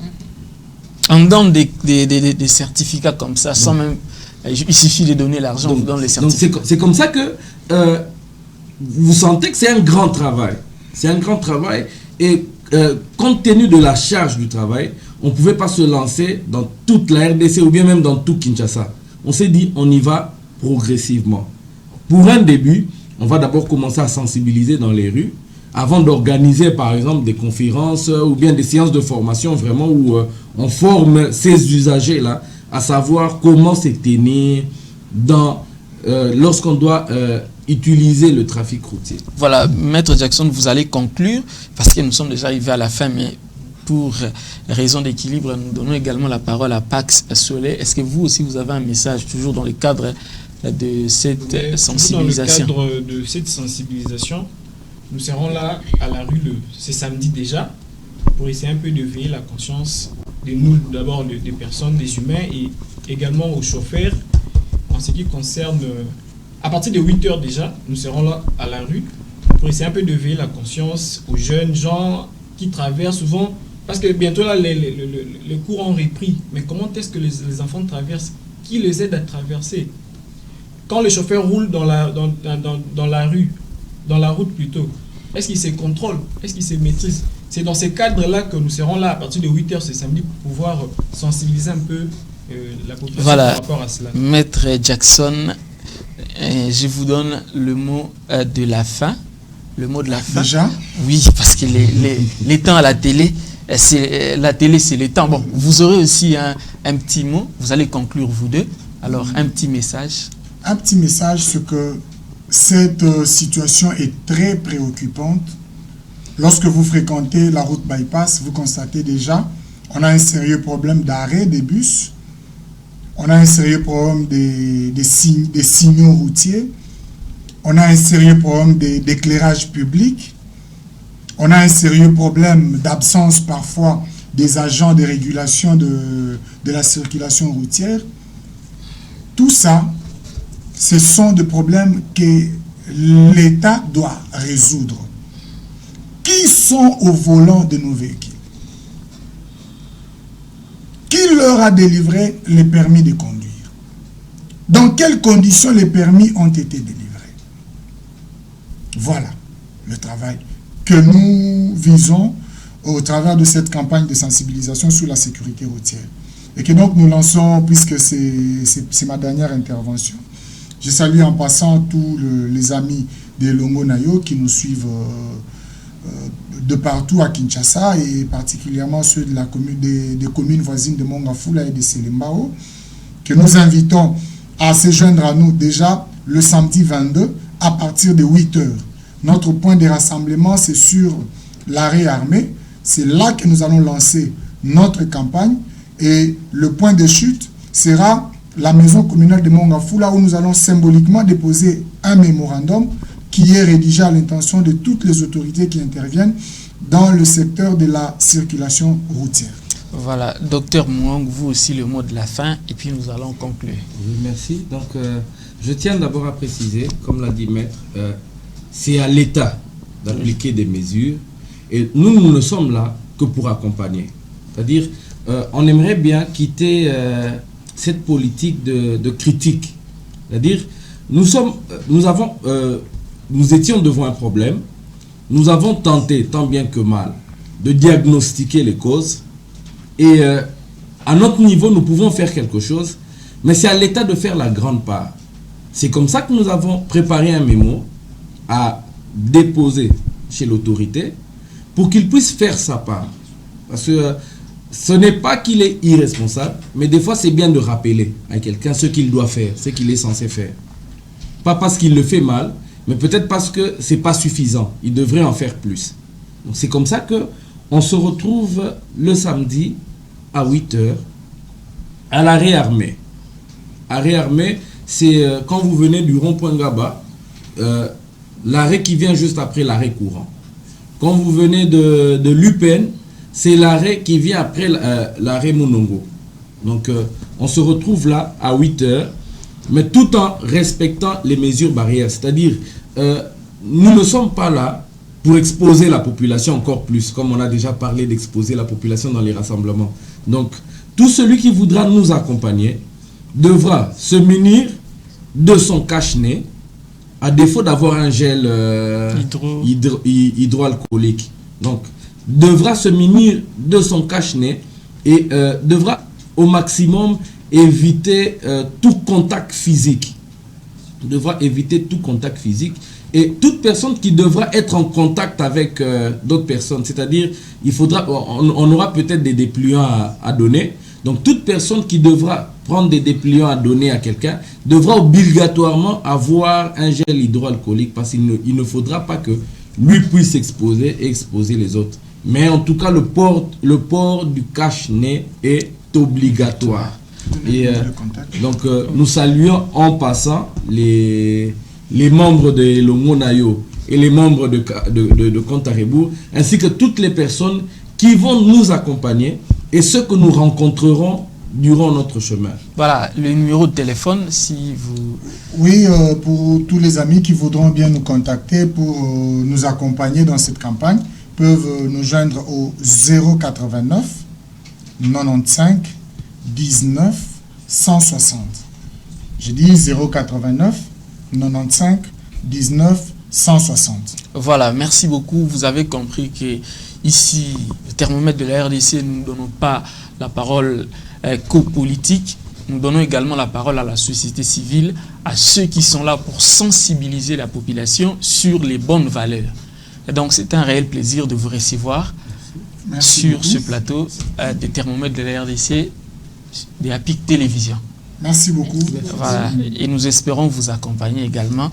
On donne des certificats comme ça, sans même... Il suffit de donner l'argent, on vous donne les certificats. Donc c'est comme ça que vous sentez que c'est un grand travail. C'est un grand travail. Et compte tenu de la charge du travail, on ne pouvait pas se lancer dans toute la RDC ou bien même dans tout Kinshasa. On s'est dit, on y va progressivement. Pour un début, on va d'abord commencer à sensibiliser dans les rues, avant d'organiser par exemple des conférences ou bien des séances de formation vraiment où on forme ces usagers-là à savoir comment se tenir lorsqu'on doit utiliser le trafic routier. Voilà, Maître Jackson, vous allez conclure parce que nous sommes déjà arrivés à la fin, mais pour raison d'équilibre, nous donnons également la parole à Pax Soleil. Est-ce que vous aussi, vous avez un message toujours dans le cadre de cette sensibilisation? Dans le cadre de cette sensibilisation, nous serons là à la rue ce samedi déjà pour essayer un peu de veiller la conscience de nous, d'abord des personnes, des humains et également aux chauffeurs ce qui concerne... à partir de 8 heures déjà, nous serons là à la rue pour essayer un peu de veiller la conscience aux jeunes gens qui traversent souvent... Parce que bientôt là, les cours ont repris. Mais comment est-ce que les enfants traversent? Qui les aide à traverser? Quand le chauffeur roule dans la rue, dans la route plutôt, est-ce qu'il se contrôle? Est-ce qu'il se maîtrise? C'est dans ces cadres-là que nous serons là à partir de 8 heures ce samedi pour pouvoir sensibiliser un peu la population par rapport à cela. Maître Jackson, je vous donne le mot de la fin. Le mot de la fin. Déjà? Oui, parce que les temps à la télé, c'est le temps. Bon, vous aurez aussi un petit mot. Vous allez conclure vous deux. Alors, un petit message. Un petit message, c'est que cette situation est très préoccupante. Lorsque vous fréquentez la route bypass, vous constatez déjà, on a un sérieux problème d'arrêt des bus. On a un sérieux problème des signaux routiers. On a un sérieux problème d'éclairage public. On a un sérieux problème d'absence parfois des agents de régulation de la circulation routière. Tout ça, ce sont des problèmes que l'État doit résoudre. Qui sont au volant de nos véhicules? Qui leur a délivré les permis de conduire? Dans quelles conditions les permis ont été délivrés? Voilà le travail que nous visons au travers de cette campagne de sensibilisation sur la sécurité routière. Et que donc nous lançons, puisque c'est ma dernière intervention, je salue en passant tous les amis de Longo Nayo qui nous suivent de partout à Kinshasa et particulièrement ceux de la commune, des communes voisines de Mongafula et de Selembao, que nous invitons à se joindre à nous déjà le samedi 22 à partir de 8 heures. Notre point de rassemblement, c'est sur l'arrêt armé. C'est là que nous allons lancer notre campagne. Et le point de chute sera la maison communale de Mongafula où nous allons symboliquement déposer un mémorandum qui est rédigé à l'intention de toutes les autorités qui interviennent dans le secteur de la circulation routière. Voilà, docteur Mouang, vous aussi le mot de la fin et puis nous allons conclure. Oui, merci. Donc, je tiens d'abord à préciser, comme l'a dit Maître, c'est à l'État d'appliquer des mesures et nous ne sommes là que pour accompagner. C'est-à-dire, on aimerait bien quitter cette politique de critique. C'est-à-dire, nous étions devant un problème, nous avons tenté, tant bien que mal, de diagnostiquer les causes et à notre niveau, nous pouvons faire quelque chose, mais c'est à l'État de faire la grande part. C'est comme ça que nous avons préparé un mémo à déposer chez l'autorité pour qu'il puisse faire sa part. Parce que ce n'est pas qu'il est irresponsable, mais des fois c'est bien de rappeler à quelqu'un ce qu'il doit faire, ce qu'il est censé faire. Pas parce qu'il le fait mal, mais peut-être parce que ce n'est pas suffisant. Il devrait en faire plus. Donc c'est comme ça qu'on se retrouve le samedi à 8 h à l'arrêt armé. Arrêt armé, c'est quand vous venez du rond-point Gaba, l'arrêt qui vient juste après l'arrêt courant. Quand vous venez de l'UPN, c'est l'arrêt qui vient après l'arrêt Monongo. Donc, on se retrouve là à 8 h, mais tout en respectant les mesures barrières. C'est-à-dire, nous ne sommes pas là pour exposer la population encore plus, comme on a déjà parlé d'exposer la population dans les rassemblements. Donc, tout celui qui voudra nous accompagner devra se munir de son cache-nez, à défaut d'avoir un gel hydroalcoolique. Donc, devra se munir de son cache-nez et devra au maximum éviter tout contact physique. Devra éviter tout contact physique. Et toute personne qui devra être en contact avec d'autres personnes, c'est-à-dire, on aura peut-être des dépliants à donner. Donc, toute personne qui devra prendre des dépliants à donner à quelqu'un devra obligatoirement avoir un gel hydroalcoolique parce qu'il ne faudra pas que lui puisse exposer et exposer les autres. Mais en tout cas, le port du cache-nez est obligatoire. Et donc, nous saluons en passant les membres de Longo Nayo et les membres de Contarebourg, ainsi que toutes les personnes qui vont nous accompagner et ceux que nous rencontrerons durant notre chemin. Voilà, le numéro de téléphone, si vous... Oui, pour tous les amis qui voudront bien nous contacter pour nous accompagner dans cette campagne, peuvent nous joindre au 089 95 19 160. Je dis 089 95 19 160. Voilà, merci beaucoup. Vous avez compris que ici, le thermomètre de la RDC, nous ne donnons pas la parole qu'aux politiques. Nous donnons également la parole à la société civile, à ceux qui sont là pour sensibiliser la population sur les bonnes valeurs. Et donc, c'est un réel plaisir de vous recevoir sur beaucoup. ce plateau des thermomètres de la RDC, des APIC Télévision. Merci beaucoup. Voilà. Et nous espérons vous accompagner également,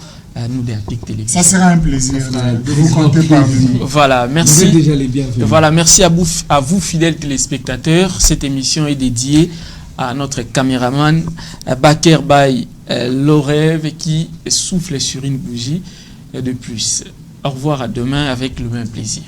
nous, des APIC Télévision. Ça sera un plaisir sera de vous compter parmi nous. Voilà, Vous merci. êtes déjà les bienvenus. Voilà, merci à vous, fidèles téléspectateurs. Cette émission est dédiée à notre caméraman Baker Bay Lorève qui souffle sur une bougie de plus. Au revoir, à demain avec le même plaisir.